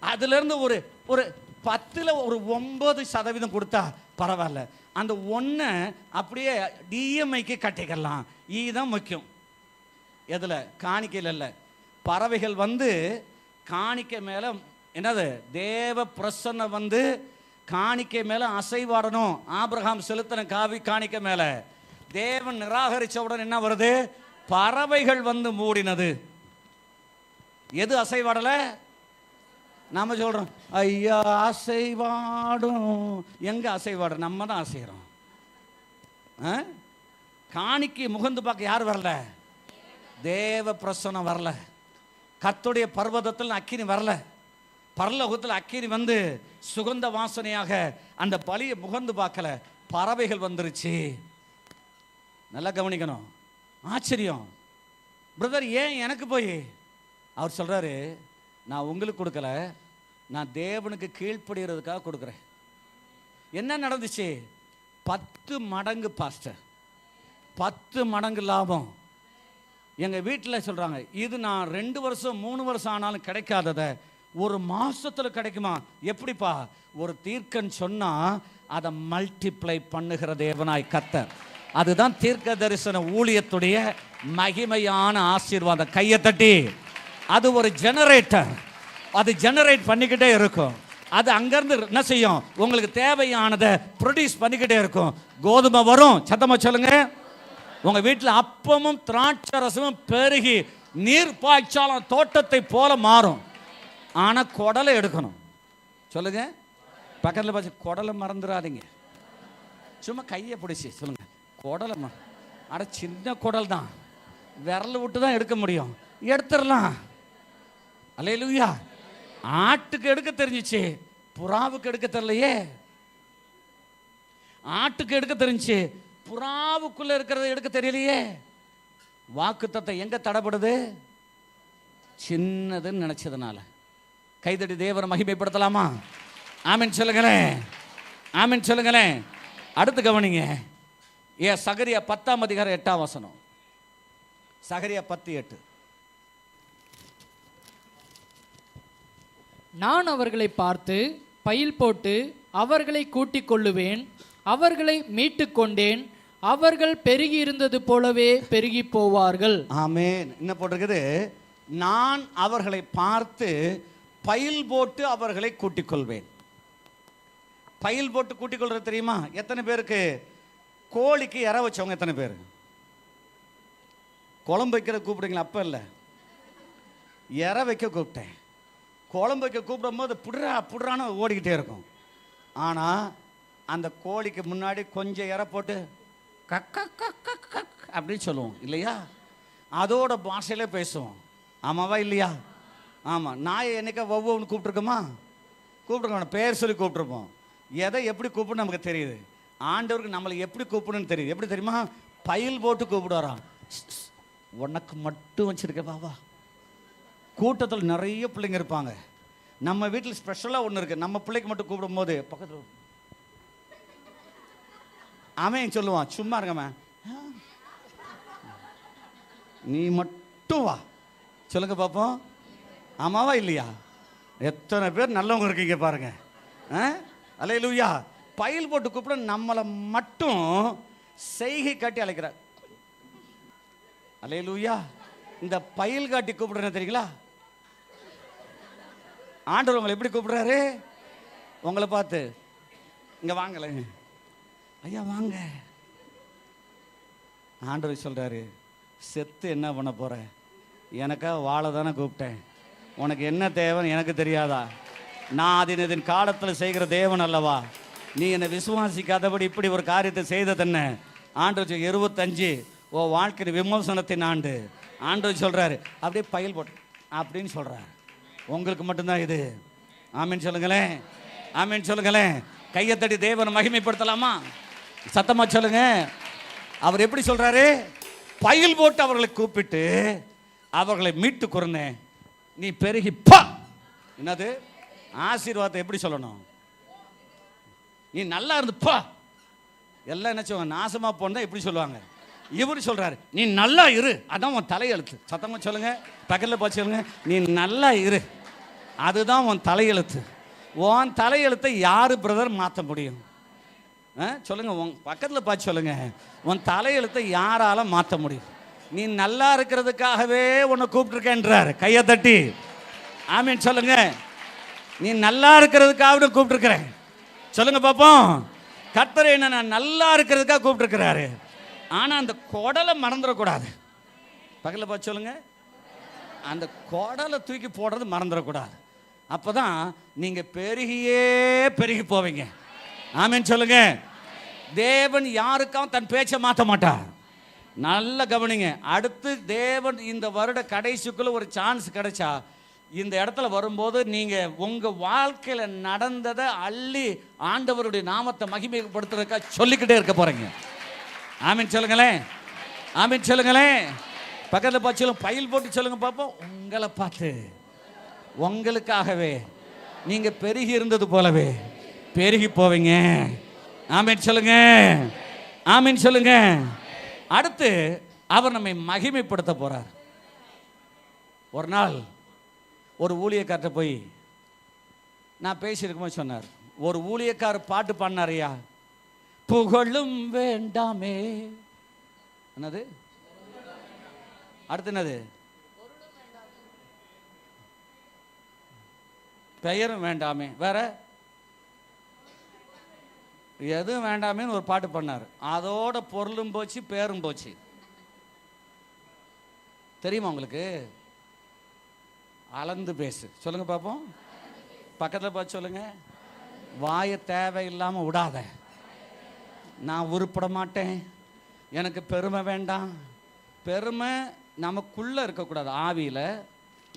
அதுலேருந்து ஒரு ஒரு 10ல் ஒரு 9% கொடுத்தா பரவாயில்ல, அந்த 1 அப்படியே டிஎம்ஐக்கு கட்டிக்கலாம். இதுதான் முக்கியம். எதில்? காணிக்கையில் இல்லை. பறவைகள் வந்து காணிக்கை மேலே என்னது, தேவ பிரசன்னம் வந்து காணிக்கை மேலே அசைவாடணும். ஆபிரகாம் செலுத்தின காணிக்கை மேலே தேவன் நிராகரித்தவுடன் என்ன வருது? பறவைகள் வந்து மூடினது. எது அசைவாடலை? நாம சொல்றோம், ஐயா அசைவாடும். எங்க அசைவாடும்? நம்ம தான் அசைகிறோம். காணிக்கை முகந்து பார்க்க யார் வரல? தேவ பிரசன்னம் வரல. கர்த்தருடைய பர்வதத்தில் அக்கினி வரல. பரலோகத்தில் அக்கினி வந்து சுகந்த வாசனையாக அந்த பலியை முகந்து பார்க்கல. பறவைகள் வந்துருச்சு. நல்லா கவனிக்கணும். ஆச்சரியம். பிரதர், ஏன் எனக்கு போய்? அவர் சொல்றாரு, நான் உங்களுக்கு கொடுக்கல, நான் தேவனுக்கு கீழ்ப்படுகிறதுக்காக கொடுக்குறேன். என்ன நடந்துச்சு? 10 மடங்கு பாஸ்டர், 10 மடங்கு லாபம். எங்கள் வீட்டில் சொல்கிறாங்க, இது நான் 2 வருஷம் 3 வருஷம் ஆனாலும் கிடைக்காததை 1 மாதத்தில் கிடைக்குமா? எப்படிப்பா? ஒரு தீர்க்கன் சொன்னால் அதை மல்டிப்ளை பண்ணுகிற தேவனாய் கர்த்தர். அதுதான் தீர்க்க தரிசன ஊழியத்துடைய மகிமையான ஆசீர்வாதம். கையை தட்டி. அது ஒரு ஜெனரேட்டர். அது ஜெனரேட் பண்ணிக்கிட்டே இருக்கும். அது அங்கேருந்து என்ன செய்யும்? உங்களுக்கு தேவையானதை ப்ரொடியூஸ் பண்ணிக்கிட்டே இருக்கும். கோதுமை வரும். சத்தமா சொல்லுங்க. உங்கள் வீட்டில் அப்பமும் திராட்சை ரசமும் பெருகி நீர் பாய்ச்சாலும் தோட்டத்தை போல மாறும். ஆனால் குடலை எடுக்கணும். சொல்லுங்க. பக்கத்தில் பார்த்து குடலை மறந்துடாதீங்க. சும்மா கையை பிடிச்சி சொல்லுங்க, குடலை அட சின்ன குடல் தான், விரல் விட்டு தான் எடுக்க முடியும். எடுத்துடலாம். அல்லேலூயா. ஆட்டுக்கு எடுக்க தெரிஞ்சிச்சு, புறாவுக்கு எடுக்க தெரியலையே. ஆட்டுக்கு எடுக்க தெரிஞ்சு, புறாவுக்குள்ள இருக்கிறத எடுக்க தெரியலையே. வாக்குத்தத்தம் எங்க தடைப்படுது? சின்னதுன்னு நினைச்சதுனால. கைதடி தேவனை மகிமைப்படுத்தலாமா? ஆமென் சொல்லுங்களேன். ஆமென் சொல்லுங்களேன். அடுத்து கவனிங்க. சகரியா 10ஆம் அதிகாரம் 8ஆம் வசனம். சகரியா 10:8. நான் அவர்களை பார்த்து பயில் போட்டு அவர்களை கூட்டிக் கொள்ளுவேன், அவர்களை மீட்டு கொண்டேன், அவர்கள் பெருகி இருந்தது போலவே பெருகி போவார்கள். ஆமென். என்ன போட்டிருக்குது? நான் அவர்களை பார்த்து பயில் போட்டு அவர்களை கூட்டிக் கொள்வேன். பயில் போட்டு கூட்டிக் கொள்றது தெரியுமா? எத்தனை பேருக்கு? கோழிக்கு இற வச்சவங்க எத்தனை பேர்? குழம்பு வைக்கிற கூப்பிடுங்களா? அப்ப இல்லை, இற வைக்க கூப்பிட்டேன். குழம்பு வைக்க கூப்பிடும் போது புடுறான்னு ஓடிக்கிட்டே இருக்கும். ஆனால் அந்த கோழிக்கு முன்னாடி கொஞ்சம் இற போட்டு கக்க அப்படின்னு சொல்லுவோம் இல்லையா? அதோட பாஷையிலே பேசுவோம். ஆமாவா இல்லையா? ஆமாம். நாயை என்னைக்கா ஒவ்வொன்று கூப்பிட்ருக்கோமா? கூப்பிட்ருக்கோம். பேர் சொல்லி கூப்பிட்ருப்போம். எதை எப்படி கூப்பிடணும் நமக்கு தெரியுது. ஆண்டவருக்கு நம்மளை எப்படி கூப்பிடணும்னு தெரியுது. எப்படி தெரியுமா? பயில் போட்டு கூப்பிடுவாராம். உனக்கு மட்டும் வச்சிருக்க பாபா. கூட்டத்தில் நிறைய பிள்ளைங்க இருப்பாங்க. நம்ம வீட்டில் ஸ்பெஷலாக ஒன்று இருக்குது. நம்ம பிள்ளைக்கு மட்டும் கூப்பிடும் போது பக்கத்தில் அவன் சொல்லுவான், சும்மா இருக்கமே, நீ மட்டும் வா. சொல்லுங்க பார்ப்போம். ஆமாவா இல்லையா? எத்தனை பேர் நல்லவங்க இருக்கீங்க பாருங்க. அல்லேலூயா. பயில் போட்டு கூப்பிட நம்மளை மட்டும் செய்கை காட்டி அழைக்கிறார். அல்லேலூயா. இந்த பயில் காட்டி கூப்பிடுறது தெரியுங்களா? ஆண்டவர் உங்களை எப்படி கூப்பிடுறாரு? உங்களை பார்த்து இங்க வாங்கல ஐயா வாங்க. ஆண்டவர் சொல்றாரு, செத்து என்ன பண்ண போற? எனக்காக வாழ தானே கூப்பிட்டேன். உனக்கு என்ன தேவைன்னு எனக்கு தெரியாதா? நான் அதன் காலத்தில் செய்கிற தேவன் அல்லவா? நீ என்னை விசுவாசிக்காதபடி இப்படி ஒரு காரியத்தை செய்ததென்ன? ஆண்டவர் 25 ஓ வாழ்க்கை விமர்சனத்தின் ஆண்டு. ஆண்டவர் சொல்றாரு, அப்படியே பயில் போட்டு அப்படின்னு சொல்றாரு. உங்களுக்கு மட்டும்தான் இது. ஆமீன் சொல்லுங்களேன். ஆமீன் சொல்லுங்களேன். கையை தட்டி தேவனை மகிமைப்படுத்தலாமா? சத்தமா சொல்லுங்க. அவர் எப்படி சொல்றாரு? பயில் போட்டு அவர்களை கூப்பிட்டு அவர்களை மீட்டு கொண்டேன், நீ பெருகி பா. என்னது ஆசீர்வாதத்தை எப்படி சொல்லணும்? நீ நல்லா இருந்து பா. எல்லாம் என்ன சொல்லுவாங்க? நாசமா போனா எப்படி சொல்லுவாங்க? இவர் சொல்றாரு, நீ நல்லா இரு. அதான் உன் தலையெழுத்து. சத்தமா சொல்லுங்க. பக்கத்தில் பார்த்து சொல்லுங்க, நீ நல்லா இரு. அதுதான் உன் தலையெழுத்து. உன் தலையெழுத்தை யாரு பிரதர் மாற்ற முடியும்? சொல்லுங்க, உன் பக்கத்தில் பார்த்து சொல்லுங்க, உன் தலையெழுத்தை யாரால மாற்ற முடியும்? நீ நல்லா இருக்கிறதுக்காகவே உன்னை கூப்பிட்டுருக்கேன்றார். கையை தட்டி ஆமீன் சொல்லுங்க. நீ நல்லா இருக்கிறதுக்காக கூப்பிட்டுருக்கிறேன். சொல்லுங்க பார்ப்போம். கர்த்தர் என்ன நான் நல்லா இருக்கிறதுக்காக கூப்பிட்டுருக்கிறாரு. ஆனால் அந்த குடலை மறந்துடக்கூடாது. பக்கத்தில் பார்த்து சொல்லுங்க, அந்த குடலை தூக்கி போடுறது மறந்துடக்கூடாது. அப்போ தான் நீங்கள் பெருகியே பெருகி போவீங்க. ஆமீன் சொல்லுங்க. தேவன் யாருக்காகவும் தன் பேச்சை மாற்ற மாட்டார். நல்ல கவனிங்க. அடுத்து தேவன் இந்த வருட கடைசிக்குள்ள ஒரு சான்ஸ் கிடைச்சா இந்த இடத்துல வரும்போது நீங்கள் உங்கள் வாழ்க்கையில் நடந்ததை அள்ளி ஆண்டவருடைய நாமத்தை மகிமைப்படுத்துறதுக்காக சொல்லிக்கிட்டே இருக்க போகிறீங்க. ஆமீன் சொல்லுங்களேன். ஆமீன் சொல்லுங்களேன். பக்கத்தில் பார்த்து சொல்லுங்க, பயில் போட்டு சொல்லுங்க பார்ப்போம். உங்களை பார்த்து, உங்களுக்காகவே நீங்கள் பெருகி இருந்தது போலவே பெருகி போவீங்க. ஆமீன் சொல்லுங்க. ஆமீன் சொல்லுங்க. அடுத்து அவர் நம்மை மகிமைப்படுத்த போறார். ஒரு நாள் ஒரு ஊழியக்கார்ட்ட போய் நான் பேசியிருக்கும்போது சொன்னார், ஒரு ஊழியக்காரர் பாட்டு பாடினாரையா, புகழும் வேண்டாமே. என்னது அடுத்து? என்னது? பெயரும் வேண்டாமே. வேற எதுவும் வேண்டாமேன்னு ஒரு பாட்டு பண்ணார். அதோட பொருளும் போச்சு, பேரும் போச்சு. தெரியுமா உங்களுக்கு? அளந்து பேசு. சொல்லுங்க பார்ப்போம். பக்கத்தில் பார்த்து சொல்லுங்க, வாயை தேவையில்லாமல் விடாத. நான் உருப்பட மாட்டேன், எனக்கு பெருமை வேண்டாம். பெருமை நமக்குள்ளே இருக்கக்கூடாது. ஆவியில்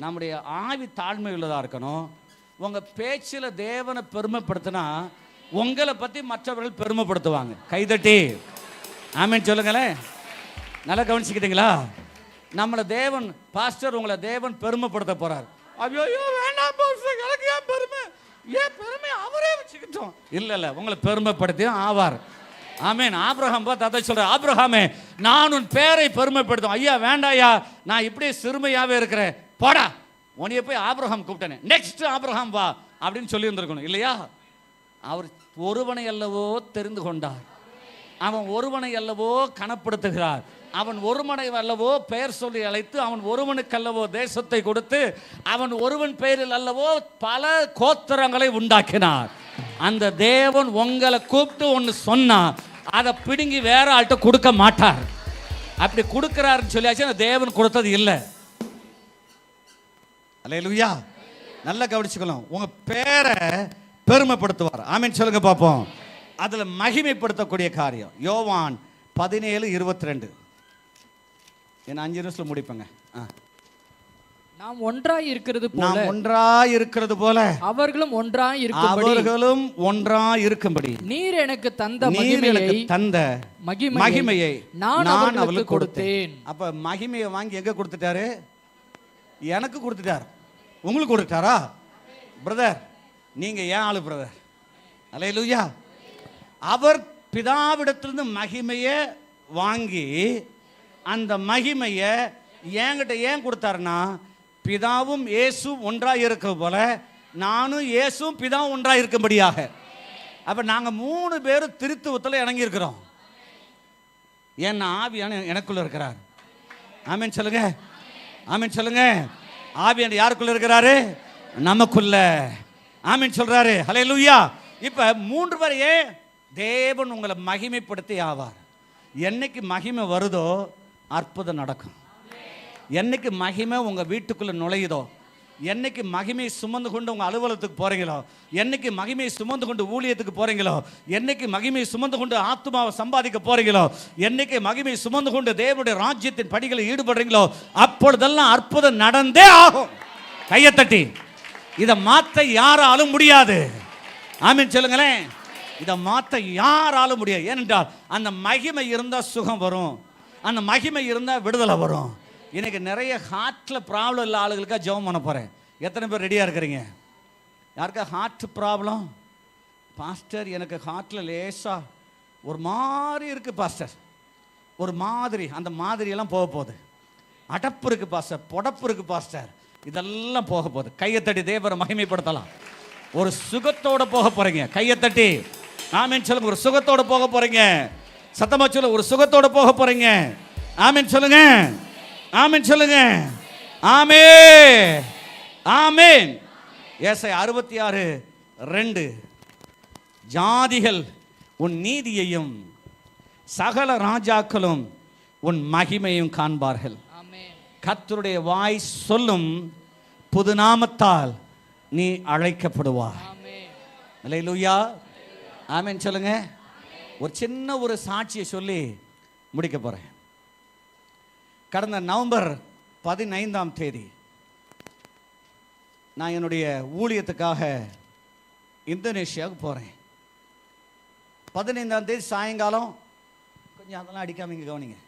நம்முடைய ஆவி தாழ்மை உள்ளதாக இருக்கணும். உங்கள் பேச்சில் தேவனை பெருமைப்படுத்தினா உங்களை பற்றி மற்றவர்கள் பெருமைப்படுத்துவாங்க. கைதட்டி ஆமீன் சொல்லுங்களேன். நல்லா கவனிச்சுக்கிட்டீங்களா? நம்மளை தேவன், பாஸ்டர் உங்களை தேவன் பெருமைப்படுத்த போறார். ஐயோ வேண்டாம் பாஸ்டர், எனக்கு ஏன் பெருமை? ஏன் பெருமை அவரே வச்சுக்கிட்டோம். இல்லை, உங்களை பெருமைப்படுத்தியும் ஆவார். ஆமீன். ஆபிரகாம் பார்த்து அதை சொல்ற, ஆபிரகாமே நான் உன் பேரை பெருமைப்படுத்தும். ஐயா வேண்டாயா, நான் இப்படியே சிறுமையாவே இருக்கிறேன், போடா. உன்னைய போய் ஆபிரகாம் கூப்பிட்டேனே, நெக்ஸ்ட் ஆபிரகாம் வா அப்படின்னு சொல்லி இருந்திருக்கணும் இல்லையா? அவர் ஒருவனை அல்லவோ தெரிந்து கொண்டார். அவன் ஒருவனை அல்லவோ கனப்படுத்துகிறார். அவன் ஒருவனை அல்லவோ பெயர் சொல்லி அழைத்து, அவன் ஒருவனுக்கு அல்லவோ தேசத்தை கொடுத்து, அவன் ஒருவன் பெயரில் அல்லவோ பல கோத்திரங்களை உண்டாக்கினார். அந்த தேவன் உங்களை கூப்பிட்டு ஒன்று சொன்னா அதை பிடுங்கி வேற ஆள்கிட்ட கொடுக்க மாட்டார். அப்படி கொடுக்கிறாருன்னு சொல்லியாச்சு, அந்த தேவன் கொடுத்தது இல்லை. அல்லேலூயா. நல்லா கவனிச்சுக்கலாம். உங்க பேரை பெருமைப்படுத்துவார். ஆமீன் சொல்லுங்க பார்ப்போம். அதுல மகிமைப்படுத்தக்கூடிய காரியம் யோவான் 17:22. என்ன 5 நிமிஷத்துல முடிப்பேங்க. நாம் ஒன்றாய் இருக்கிறது போல, நாம் ஒன்றாய் இருக்கிறது போல அவர்களும் ஒன்றாய் இருக்கும்படி நீர் எனக்கு தந்த மகிமையை நான் அவர்களுக்கு கொடுத்தேன். அப்ப மகிமையை வாங்கி எங்க கொடுத்துட்டாரு? எனக்கு கொடுத்துட்டார். உங்களுக்கு கொடுத்தாரா? பிரதர், நீங்க ஏன் ஆளு பிரதர்? அல்லேலூயா. அவர் பிதாவிடத்திலிருந்து மகிமையை வாங்கி அந்த மகிமையை என்கிட்ட ஏன் கொடுத்தாருன்னா, பிதாவும் இயேசுவும் ஒன்றாக இருக்க போல நானும் இயேசுவும் பிதாவும் ஒன்றாக இருக்கும்படியாக. அப்ப நாங்க 3 பேரும் திருத்துவத்தில் இறங்கி இருக்கிறோம். ஏன்னா ஆவியான எனக்குள்ள இருக்கிறார். ஆமீன் சொல்லுங்க. ஆமீன் சொல்லுங்க. ஆவியான யாருக்குள்ள இருக்கிறாரு? நமக்குள்ள. ஆமீன் சொல்றாரு. ஹல்லேலூயா. இப்ப 3 பேரையே தேவன் உங்களை மகிமைப்படுத்தி ஆவார். என்னைக்கு மகிமை வருதோ அற்புதம் நடக்கும். என்னைக்கு மகிமை உங்க வீட்டுக்குள்ள நுழையுதோ, என்னைக்கு மகிமை சுமந்து கொண்டு உங்க அலுவலகத்துக்கு போறீங்களோ, என்னைக்கு மகிமை சுமந்து கொண்டு ஊழியத்துக்கு போறீங்களோ, என்னைக்கு மகிமை சுமந்து கொண்டு ஆத்துமாவை சம்பாதிக்க போறீங்களோ, என்னைக்கு மகிமை சுமந்து கொண்டு தேவனுடைய ராஜ்யத்தின் படிகளில் ஈடுபடுறீங்களோ, அப்பொழுதெல்லாம் அற்புதம் நடந்தே ஆகும். கையை தட்டி இதை மாற்ற யாராலும் முடியாது. ஆமீன் சொல்லுங்களேன். இதை மாற்ற யாராலும் முடியாது. ஏனென்றால் அந்த மகிமை இருந்தால் சுகம் வரும், அந்த மகிமை இருந்தால் விடுதலை வரும். இன்னைக்கு நிறைய ஹார்ட்டில் ப்ராப்ளம் இல்லை ஆளுகளுக்காக ஜெபம் பண்ண போகிறேன். எத்தனை பேர் ரெடியாக இருக்கிறீங்க? யாருக்கா ஹார்ட் ப்ராப்ளம்? பாஸ்டர் எனக்கு ஹார்ட்டில் லேசாக ஒரு மாதிரி இருக்குது பாஸ்டர், ஒரு மாதிரி, அந்த மாதிரியெல்லாம் போக போகுது. அடப்பு இருக்குது பாஸ்டர், புடப்பு இருக்குது பாஸ்டர், இதெல்லாம் போக போகுது. கையை தட்டி தேவரை மகிமைப்படுத்தலாம். ஒரு சுகத்தோட போக போறீங்க. கையை தட்டி ஆமென் சொல்லுங்க. ஒரு சுகத்தோட போக போறீங்க. சத்தமா சொல்லுங்க. ஒரு சுகத்தோட போக போறீங்க. ஆமென் சொல்லுங்க. ஆமென் சொல்லுங்க. ஆமென். ஆமென். ஏசாயா 66:2 ஜாதிகள் உன் நீதியையும் சகல ராஜாக்களும் உன் மகிமையும் காண்பார்கள். ஆமென். கர்த்தருடைய வாய் சொல்லும் புதுநாமத்தால் நீ அழைக்கப்படுவாய். ஆமென். அல்லேலூயா. ஆமென் சொல்லுங்க. ஒரு சின்ன ஒரு சாட்சியை சொல்லி முடிக்க போறேன். கடந்த நவம்பர் 15 நான் என்னுடைய ஊழியத்துக்காக இந்தோனேஷியாவுக்கு போகிறேன். 15 சாயங்காலம், கொஞ்சம் அதெல்லாம் அடிக்காம கவனிங்க.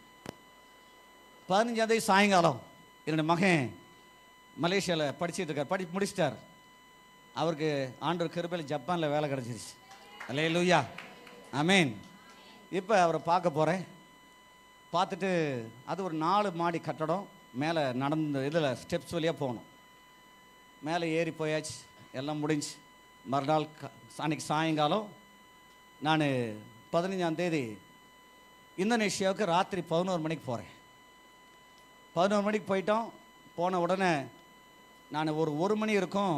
15 சாயங்காலம் என்னுடைய மகன் மலேசியாவில் படிச்சுட்டு இருக்கார். படித்து முடிச்சிட்டார். அவருக்கு ஆண்டவர் கிருபையில் ஜப்பானில் வேலை கிடச்சிருச்சு. அல்லேலூயா. ஆமென். இப்போ அவரை பார்க்க போகிறேன். பார்த்துட்டு அது ஒரு 4 மாடி கட்டடம். மேலே நடந்து இதில் ஸ்டெப்ஸ் வழியாக போகணும். மேலே ஏறி போயாச்சு. எல்லாம் முடிஞ்சு மறுநாள் அன்றைக்கி சாயங்காலம் நான் 15 இந்தோனேஷியாவுக்கு ராத்திரி 11 மணிக்கு போகிறேன். 11 மணிக்கு போயிட்டோம். போன உடனே நான் ஒரு மணி இருக்கும்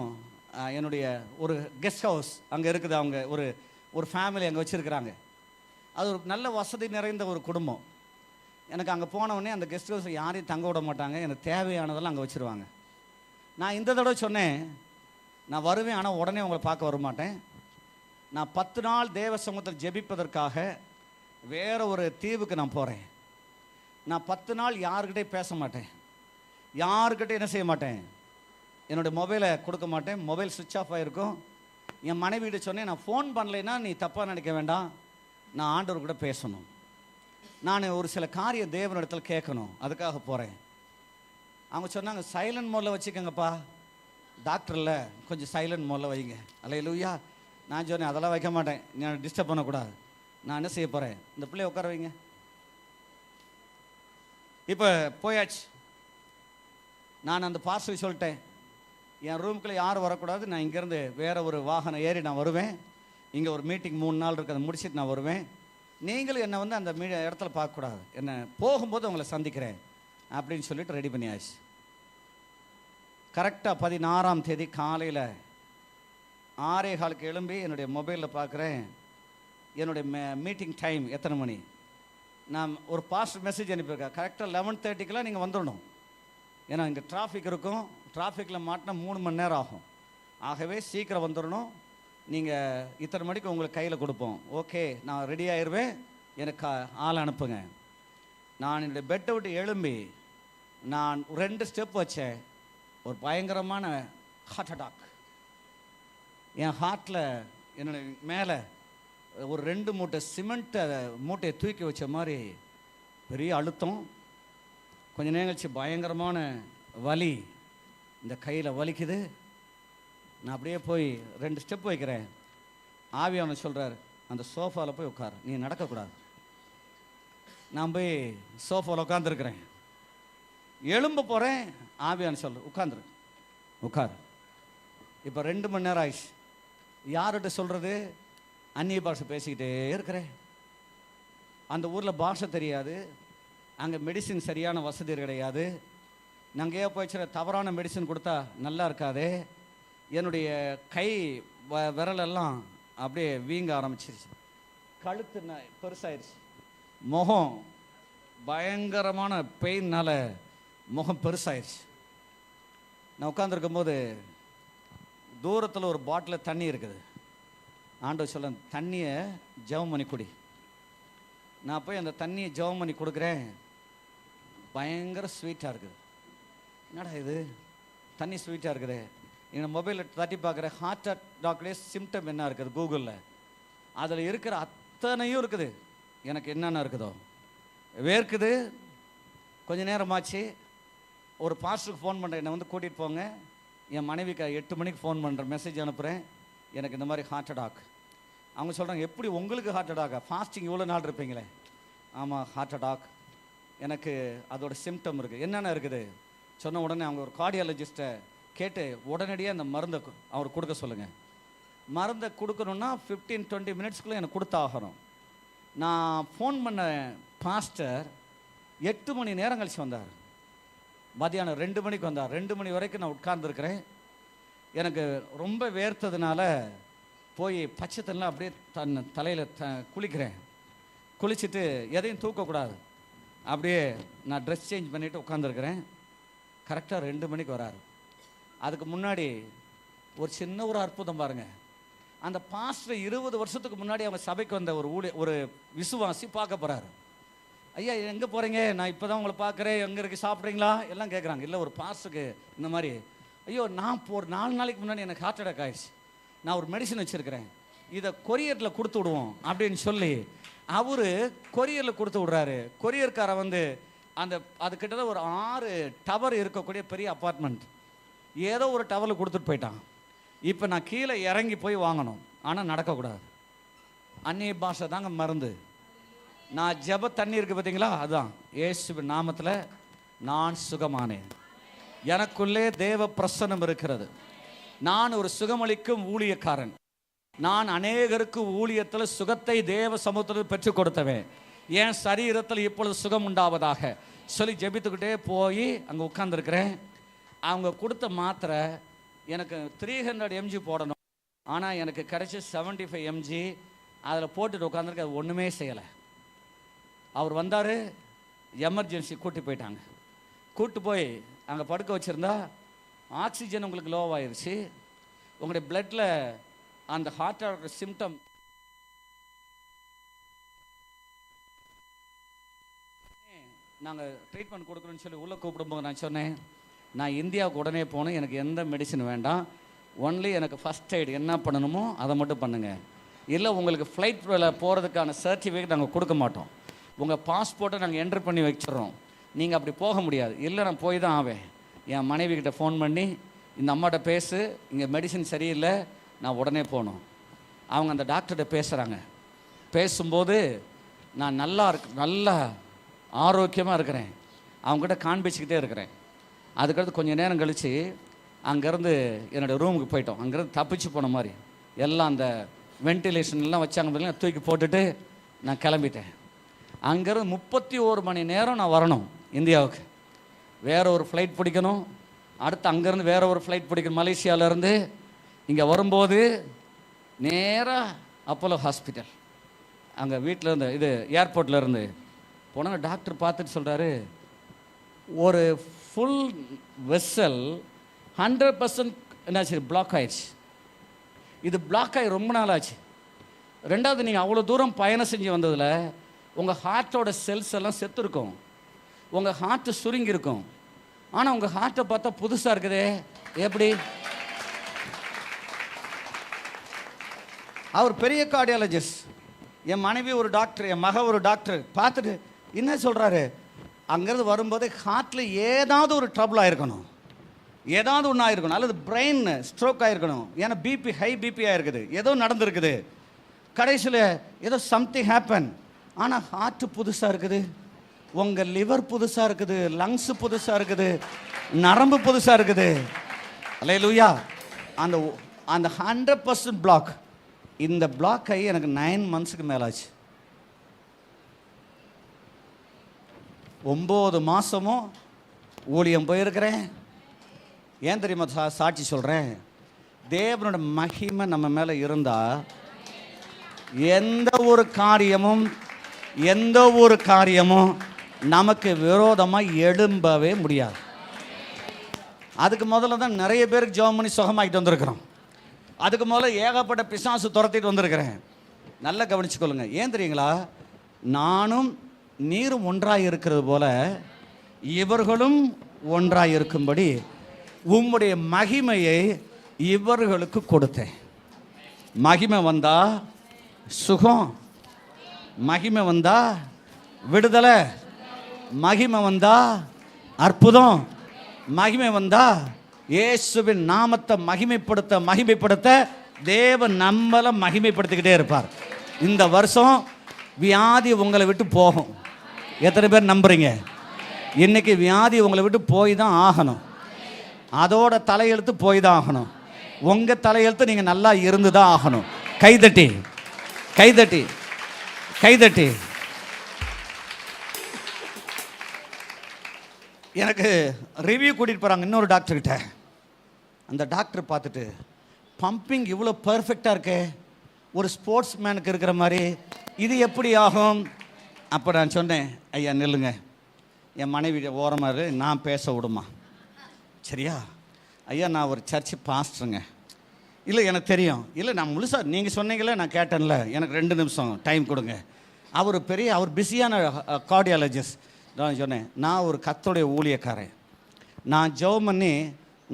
என்னுடைய ஒரு கெஸ்ட் ஹவுஸ் அங்கே இருக்குது. அவங்க ஒரு ஃபேமிலி அங்கே வச்சுருக்கிறாங்க. அது ஒரு நல்ல வசதி நிறைந்த ஒரு குடும்பம். எனக்கு அங்கே போனவுடனே அந்த கெஸ்ட் ஹவுஸ் யாரையும் தங்க விட மாட்டாங்க. எனக்கு தேவையானதெல்லாம் அங்கே வச்சுருவாங்க. நான் இந்த தடவை சொன்னேன், நான் வருவேன், ஆனால் உடனே உங்களை பார்க்க வரமாட்டேன். நான் 10 நாள் தேவ சமூகத்தில் ஜெபிப்பதற்காக வேறு ஒரு தீவுக்கு நான் போகிறேன். நான் 10 நாள் யாருக்கிட்டே பேச மாட்டேன். யாருக்கிட்டே என்ன செய்ய மாட்டேன், என்னுடைய மொபைலை கொடுக்க மாட்டேன். மொபைல் சுவிட்ச் ஆஃப் ஆகிருக்கும். என் மனைவியிட்ட சொன்னேன், நான் ஃபோன் பண்ணலைன்னா நீ தப்பாக நினைக்க வேண்டாம், நான் ஆண்டவர் கூட பேசணும். நான் ஒரு சில காரிய தேவனிடத்தில் கேட்கணும், அதுக்காக போகிறேன். அவங்க சொன்னாங்க, சைலண்ட் மோடில் வச்சுக்கோங்கப்பா, டாக்டரில் கொஞ்சம் சைலண்ட் மோடில் வைங்க. அல்லேலூயா. நான் சொன்னேன், அதெல்லாம் வைக்க மாட்டேன், நான் டிஸ்டர்ப் பண்ணக்கூடாது. நான் என்ன செய்ய போகிறேன், இந்த பிள்ளைய உட்கார வைங்க. இப்போ போயாச்சு. நான் அந்த பாஸ்டர் சொல்லிட்டேன், என் ரூமுக்குள்ளே யாரும் வரக்கூடாது. நான் இங்கேருந்து வேறு ஒரு வாகனம் ஏறி நான் வருவேன். இங்கே ஒரு மீட்டிங் 3 நாள் இருக்குது, அதை முடிச்சுட்டு நான் வருவேன். நீங்களும் என்னை வந்து அந்த இடத்துல பார்க்கக்கூடாது, என்னை போகும்போது உங்களை சந்திக்கிறேன் அப்படின்னு சொல்லிட்டு ரெடி பண்ணியாச்சு. கரெக்டாக 16 காலையில் 6:15 எழும்பி என்னுடைய மொபைலில் பார்க்குறேன், என்னுடைய மீட்டிங் டைம் எத்தனை மணி. நான் ஒரு பாஸ்ட் மெசேஜ் அனுப்பியிருக்கேன், கரெக்டாக 11:30 நீங்கள் வந்துடணும். ஏன்னா இங்கே டிராஃபிக் இருக்கும், டிராஃபிக்கில் மாட்டினா 3 மணி நேரம் ஆகும். ஆகவே சீக்கிரம் வந்துடணும். நீங்கள் இத்தனை மணிக்கு உங்களுக்கு கையில் கொடுப்போம். ஓகே, நான் ரெடி ஆயிடுவேன், எனக்கு ஆள் அனுப்புங்க. நான் என்னுடைய பெட்டை விட்டு எழும்பி நான் 2 ஸ்டெப் வச்சேன். ஒரு பயங்கரமான ஹார்ட் அட்டாக். என் ஹார்ட்டில் என்னுடைய மேலே ஒரு 2 மூட்டை சிமெண்ட்டை மூட்டையை தூக்கி வச்ச மாதிரி பெரிய அழுத்தம். கொஞ்சம் நேரம் கழிச்சு பயங்கரமான வலி, இந்த கையில் வலிக்குது. நான் அப்படியே போய் 2 ஸ்டெப் வைக்கிறேன். ஆவியானவர் சொல்கிறார், அந்த சோஃபாவில் போய் உட்கார், நீ நடக்கக்கூடாது. நான் போய் சோஃபாவில் உட்காந்துருக்கிறேன். எழும்ப போகிறேன், ஆவியானவர் சொல்கிறார், உட்காந்துரு, உட்கார். இப்போ 2 மணி நேரம் ஆயிடுச்சு. யார்கிட்ட சொல்கிறது, அந்நிய பாஷை பேசிக்கிட்டே இருக்கிறேன். அந்த ஊரில் பாஷை தெரியாது, அங்கே மெடிசின் சரியான வசதி கிடையாது. நாங்கள் ஏன் போயிடுச்சு, தவறான மெடிசின் கொடுத்தா நல்லா இருக்காது. என்னுடைய கை விரலெல்லாம் அப்படியே வீங்க ஆரம்பிச்சிருச்சு. கழுத்து பெருசாயிருச்சு. முகம் பயங்கரமான பெயினால் முகம் பெருசாயிருச்சு. நான் உட்காந்துருக்கும் போது தூரத்தில் ஒரு பாட்டில் தண்ணி இருக்குது. ஆண்டவர் சொல்ல, தண்ணியை ஜெபம் பண்ணி குடி. நான் போய் அந்த தண்ணியை ஜெபம் பண்ணி கொடுக்குறேன். பயங்கர ஸ்வீட்டாக இருக்குது. என்னடா இது, தண்ணி ஸ்வீட்டாக இருக்குது. என்னோடய மொபைலில் தட்டி பார்க்குறேன், ஹார்ட் அட்டாக்லேயே சிம்டம் என்ன இருக்குது கூகுளில், அதில் இருக்கிற அத்தனையும் இருக்குது. எனக்கு என்னென்ன இருக்குதோ வேர்க்குது. கொஞ்சம் நேரமாச்சு. ஒரு பாஸ்டருக்கு ஃபோன் பண்ணுறேன், என்னை வந்து கூட்டிகிட்டு போங்க. என் மனைவிக்கு 8 மணிக்கு ஃபோன் பண்ணுறேன், மெசேஜ் அனுப்புகிறேன், எனக்கு இந்த மாதிரி ஹார்ட் அட்டாக். அவங்க சொல்கிறாங்க, எப்படி உங்களுக்கு ஹார்ட் அட்டாக்கா, ஃபாஸ்டிங் இவ்வளோ நாள் இருப்பீங்களே. ஆமாம், ஹார்ட் அட்டாக், எனக்கு அதோட சிம்டம் இருக்குது. என்னென்ன இருக்குது சொன்ன உடனே அவங்க ஒரு கார்டியாலஜிஸ்ட்டை கேட்டு உடனடியாக அந்த மருந்தை அவர் கொடுக்க சொல்லுங்கள். மருந்தை கொடுக்கணுன்னா 15-20 மினிட்ஸ்க்குள்ளே எனக்கு கொடுத்தாகணும். நான் ஃபோன் பண்ண பாஸ்டர் 8 மணி நேரம் கழிச்சு வந்தார். மதியானம் 2 மணிக்கு வந்தார். 2 மணி வரைக்கும் நான் உட்கார்ந்துருக்கிறேன். எனக்கு ரொம்ப வேர்த்ததுனால போய் பச்சை தண்ணிலாம் அப்படியே தலையில் குளிக்கிறேன். குளிச்சுட்டு எதையும் தூக்கக்கூடாது, அப்படியே நான் ட்ரெஸ் சேஞ்ச் பண்ணிவிட்டு உட்காந்துருக்கிறேன். கரெக்டாக 2 மணிக்கு வராரு. அதுக்கு முன்னாடி ஒரு சின்ன ஒரு அற்புதம் பாருங்கள். அந்த பாஸ்டர் 20 வருஷத்துக்கு முன்னாடி அவங்க சபைக்கு வந்த ஒரு விசுவாசி பார்க்க போகிறாரு. ஐயா எங்கே போகிறீங்க? நான் இப்போ தான் உங்களை பார்க்குறேன், எங்கே இருக்கு, சாப்பிட்றீங்களா எல்லாம் கேட்குறாங்க. இல்லை ஒரு பாஸ்டருக்கு இந்த மாதிரி, ஐயோ நான் ஒரு 4 நாளைக்கு முன்னாடி எனக்கு ஹார்ட் அட்டாக் ஆயிடுச்சு, நான் ஒரு மெடிசன் வச்சுருக்கிறேன், இதை கொரியரில் கொடுத்து விடுவோம் அப்படின்னு சொல்லி அவர் கொரியரில் கொடுத்து விட்றாரு. கொரியர்காரை வந்து அது கிட்டத்தட்ட ஒரு 6 டவர் இருக்கக்கூடிய பெரிய அப்பார்ட்மெண்ட், ஏதோ ஒரு டவரில் கொடுத்துட்டு போயிட்டான். இப்போ நான் கீழே இறங்கி போய் வாங்கணும், ஆனால் நடக்கக்கூடாது. அந்நிய பாஷை தாங்க மருந்து. நான் ஜெப தண்ணி இருக்குது பார்த்தீங்களா, அதுதான் இயேசுவின் நாமத்தில் நான் சுகமானேன். எனக்குள்ளே தேவ பிரசன்னம் இருக்கிறது. நான் ஒரு சுகமளிக்கும் ஊழியக்காரன். நான் அநேகருக்கு ஊழியத்தில் சுகத்தை தேவ சமூகத்தில் பெற்றுக் கொடுத்தவன். என் சரீரத்தில் இப்பொழுது சுகம் உண்டாவதாக சொல்லி ஜெபித்துக்கிட்டே போய் அங்கே உட்கார்ந்துருக்கிறேன். அவங்க கொடுத்த மாத்திரை எனக்கு 300 mg போடணும், ஆனால் எனக்கு கிடைச்ச 75 mg அதில் போட்டுட்டு உட்காந்துருக்கு. அது ஒன்றுமே செய்யலை. அவர் வந்தார், எமர்ஜென்சி கூட்டி போயிட்டாங்க. கூட்டு போய் அங்கே படுக்க வச்சுருந்தா ஆக்சிஜன் உங்களுக்கு லோவாகிருச்சு. உங்களுடைய பிளட்டில் அந்த ஹார்ட்டோட சிம்டம் நாங்கள் ட்ரீட்மெண்ட் கொடுக்குறோன்னு சொல்லி உள்ளே கூப்பிடும்போது நான் சொன்னேன், நான் இந்தியாவுக்கு உடனே போகணும், எனக்கு எந்த மெடிசன் வேண்டாம், ஒன்லி எனக்கு ஃபஸ்ட் எய்டு என்ன பண்ணணுமோ அதை மட்டும் பண்ணுங்கள். இல்லை உங்களுக்கு ஃப்ளைட்டில் போகிறதுக்கான சர்டிஃபிகேட் நாங்கள் கொடுக்க மாட்டோம், உங்கள் பாஸ்போர்ட்டை நாங்கள் என்ட்ரு பண்ணி வச்சிடறோம், நீங்கள் அப்படி போக முடியாது. இல்லை நான் போய் தான் ஆவேன். என் மனைவிக்கிட்ட ஃபோன் பண்ணி இந்த அம்மாட்ட பேசு, இங்கே மெடிசன் சரியில்லை, நான் உடனே போகணும். அவங்க அந்த டாக்டர்கிட்ட பேசுகிறாங்க. பேசும்போது நான் நல்லா ஆரோக்கியமாக இருக்கிறேன், அவங்ககிட்ட காண்பிச்சுக்கிட்டே இருக்கிறேன். அதுக்கடுத்து கொஞ்சம் நேரம் கழித்து அங்கேருந்து என்னோடய ரூமுக்கு போயிட்டோம். அங்கேருந்து தப்பிச்சு போன மாதிரி எல்லாம் அந்த வென்டிலேஷன்லாம் வச்சாங்க பார்த்தீங்கன்னா தூக்கி போட்டுட்டு நான் கிளம்பிட்டேன். அங்கேருந்து 31 மணி நேரம் நான் வரணும் இந்தியாவுக்கு. வேறு ஒரு ஃப்ளைட் பிடிக்கணும், அடுத்து அங்கேருந்து வேறு ஒரு ஃப்ளைட் பிடிக்கணும் மலேசியாவிலேருந்து. இங்கே வரும்போது நேராக அப்போலோ ஹாஸ்பிட்டல், அங்கே வீட்டில் இருந்து இது ஏர்போர்ட்டில் இருந்து போனாங்க. டாக்டர் பார்த்துட்டு சொல்கிறாரு, ஒரு ஃபுல் வெசல் 100% என்னாச்சு பிளாக் ஆயிடுச்சு. இது பிளாக் ஆகி ரொம்ப நாள் ஆச்சு. ரெண்டாவது, நீங்கள் அவ்வளோ தூரம் பயணம் செஞ்சு வந்ததில் உங்கள் ஹார்ட்டோட செல்ஸ் எல்லாம் செத்துருக்கும், உங்கள் ஹார்ட்டு சுருங்கியிருக்கும், ஆனால் உங்கள் ஹார்ட்டை பார்த்தா புதுசாக இருக்குதே எப்படி? அவர் பெரிய கார்டியாலஜிஸ்ட், என் மனைவி ஒரு டாக்டர், என் மக ஒரு டாக்டர். பார்த்துட்டு என்ன சொல்கிறாரு, அங்கேருந்து வரும்போது ஹார்ட்டில் ஏதாவது ஒரு ட்ரபிள் ஆகிருக்கணும், ஏதாவது ஒன்று ஆகிருக்கணும், அல்லது பிரெயின் ஸ்ட்ரோக் ஆகிருக்கணும். ஏன்னா பிபி ஹை பிபி ஆகிருக்குது, ஏதோ நடந்திருக்குது. கடைசியில் ஏதோ சம்திங் ஹேப்பன், ஆனால் ஹார்ட்டு புதுசாக இருக்குது, உங்கள் லிவர் புதுசாக இருக்குது, லங்ஸு புதுசாக இருக்குது, நரம்பு புதுசாக இருக்குது. அல்லேலூயா. அந்த 100% பிளாக், இந்த பிளாக் ஆகி எனக்கு 9 மந்த்ஸுக்கு மேலாச்சு. 9 மாதமும் ஊழியம் போயிருக்கிறேன். ஏன் தெரியுமா சாட்சி சொல்கிறேன்? தேவனோட மகிமை நம்ம மேலே இருந்தால் எந்த ஒரு காரியமும் நமக்கு விரோதமாக எழும்பவே முடியாது. அதுக்கு முதல்ல தான் நிறைய பேருக்கு ஜெபம் பண்ணி சுகமாகிட்டு வந்திருக்கிறோம். அதுக்கு முதல்ல ஏகப்பட்ட பிசாசு துரத்திட்டு வந்திருக்கிறேன். நல்லா கவனிச்சுக்கொள்ளுங்க. ஏன் தெரியுங்களா? நானும் நீரும் ஒன்றாக இருக்கிறது போல இவர்களும் ஒன்றாக இருக்கும்படி உம்முடைய மகிமையை இவர்களுக்கு கொடுத்தேன். மகிமை வந்தா சுகம், மகிமை வந்தா விடுதலை, மகிமை வந்தா அற்புதம், மகிமை வந்தா இயேசுவின் நாமத்தை மகிமைப்படுத்த தேவன் நம்மளை மகிமைப்படுத்திக்கிட்டே இருப்பார். இந்த வருஷம் வியாதி உங்களை விட்டு போகும். எத்தனை பேர் நம்புறீங்க? இன்னைக்கு வியாதி உங்களை விட்டு போய் தான் ஆகணும், அதோட தலையெழுத்து போய் தான் ஆகணும். உங்க தலையெழுத்து நீங்க நல்லா இருந்துதான் ஆகணும். கைதட்டி கைதட்டி கைதட்டி. எனக்கு ரிவ்யூ கூட்டிட்டு போறாங்க இன்னொரு டாக்டர்கிட்ட. அந்த டாக்டர் பார்த்துட்டு, பம்பிங் இவ்வளோ பர்ஃபெக்டாக இருக்கே, ஒரு ஸ்போர்ட்ஸ் மேனுக்கு இருக்கிற மாதிரி, இது எப்படி ஆகும்? அப்போ நான் சொன்னேன், ஐயா நில்லுங்க, என் மனைவி ஓரமாக நான் பேச விடுமா, சரியா? ஐயா நான் ஒரு சர்ச்சு பாஸ்டருங்க. இல்லை எனக்கு தெரியும். இல்லை நான் முழுசாக நீங்கள் சொன்னீங்களே, நான் கேட்டேன்ல, எனக்கு 2 நிமிஷம் டைம் கொடுங்க. அவர் பிஸியான கார்டியாலஜிஸ்ட். நான் சொன்னேன், நான் ஒரு கர்த்தருடைய ஊழியக்காரன், நான் ஜெபம் பண்ணி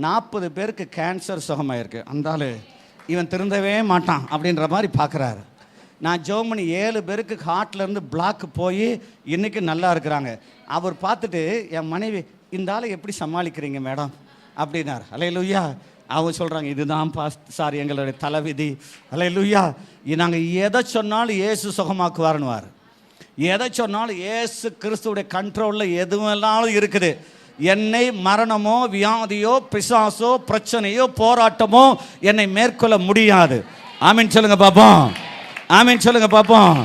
40 பேருக்கு கேன்சர் சுகமாயிருக்கு, அந்த ஆள் இவன் திருந்தவே மாட்டான் அப்படின்ற மாதிரி பார்க்குறாரு. நான் ஜெபம் பண்ணி 7 பேருக்கு ஹார்ட்லேருந்து பிளாக் போய் இன்றைக்கி நல்லா இருக்கிறாங்க. அவர் பார்த்துட்டு என் மனைவி, இந்த ஆளை எப்படி சமாளிக்கிறீங்க மேடம் அப்படின்னார். அல்லேலூயா. அவங்க சொல்கிறாங்க, இதுதான் சார் எங்களுடைய தலைவிதி. அல்லேலூயா. நாங்கள் எதை சொன்னாலும் இயேசு சுகமாக்குவாருன்னுவார். எதை சொன்னாலும் இயேசு கிறிஸ்துவுடைய கண்ட்ரோலில் எதுவெல்லாம் இருக்குது. என்னை மரணமோ வியாதியோ பிசாசோ பிரச்சனையோ போராட்டமோ என்னை மேற்கொள்ள முடியாது. ஆமீன் சொல்லுங்க பாப்போம். ஆமீன் சொல்லுங்க பாப்போம்.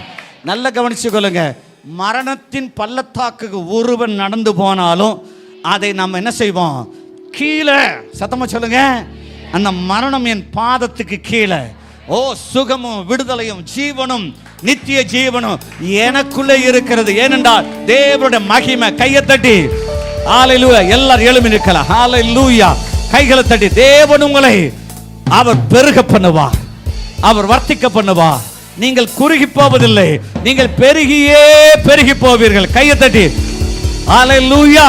நல்ல கவனிச்சு கொள்ளுங்க. மரணத்தின் பள்ளத்தாக்குக்கு ஒருவன் நடந்து போனாலும் அதை நம்ம என்ன செய்வோம்? கீழே, சத்தமா சொல்லுங்க, அந்த மரணம் என் பாதத்துக்கு கீழே. ஓ, சுகமும் விடுதலையும் ஜீவனும் நித்திய ஜீவனும் எனக்குள்ளே இருக்கிறது. ஏனென்றால் தேவனுடைய மகிமை. கையை தட்டி ஹalleluya. எல்லாரும் எழும்பி நிற்கலாம். ஹalleluya. கைகளை தட்டி. தேவன் உங்களை அவர் பெருக பண்ணுவார், அவர் வர்த்திக்க பண்ணுவார். நீங்கள் குறுகி போவதில்லை, நீங்கள் பெருகியே பெருகி போவீர்கள். கையை தட்டி ஹalleluya.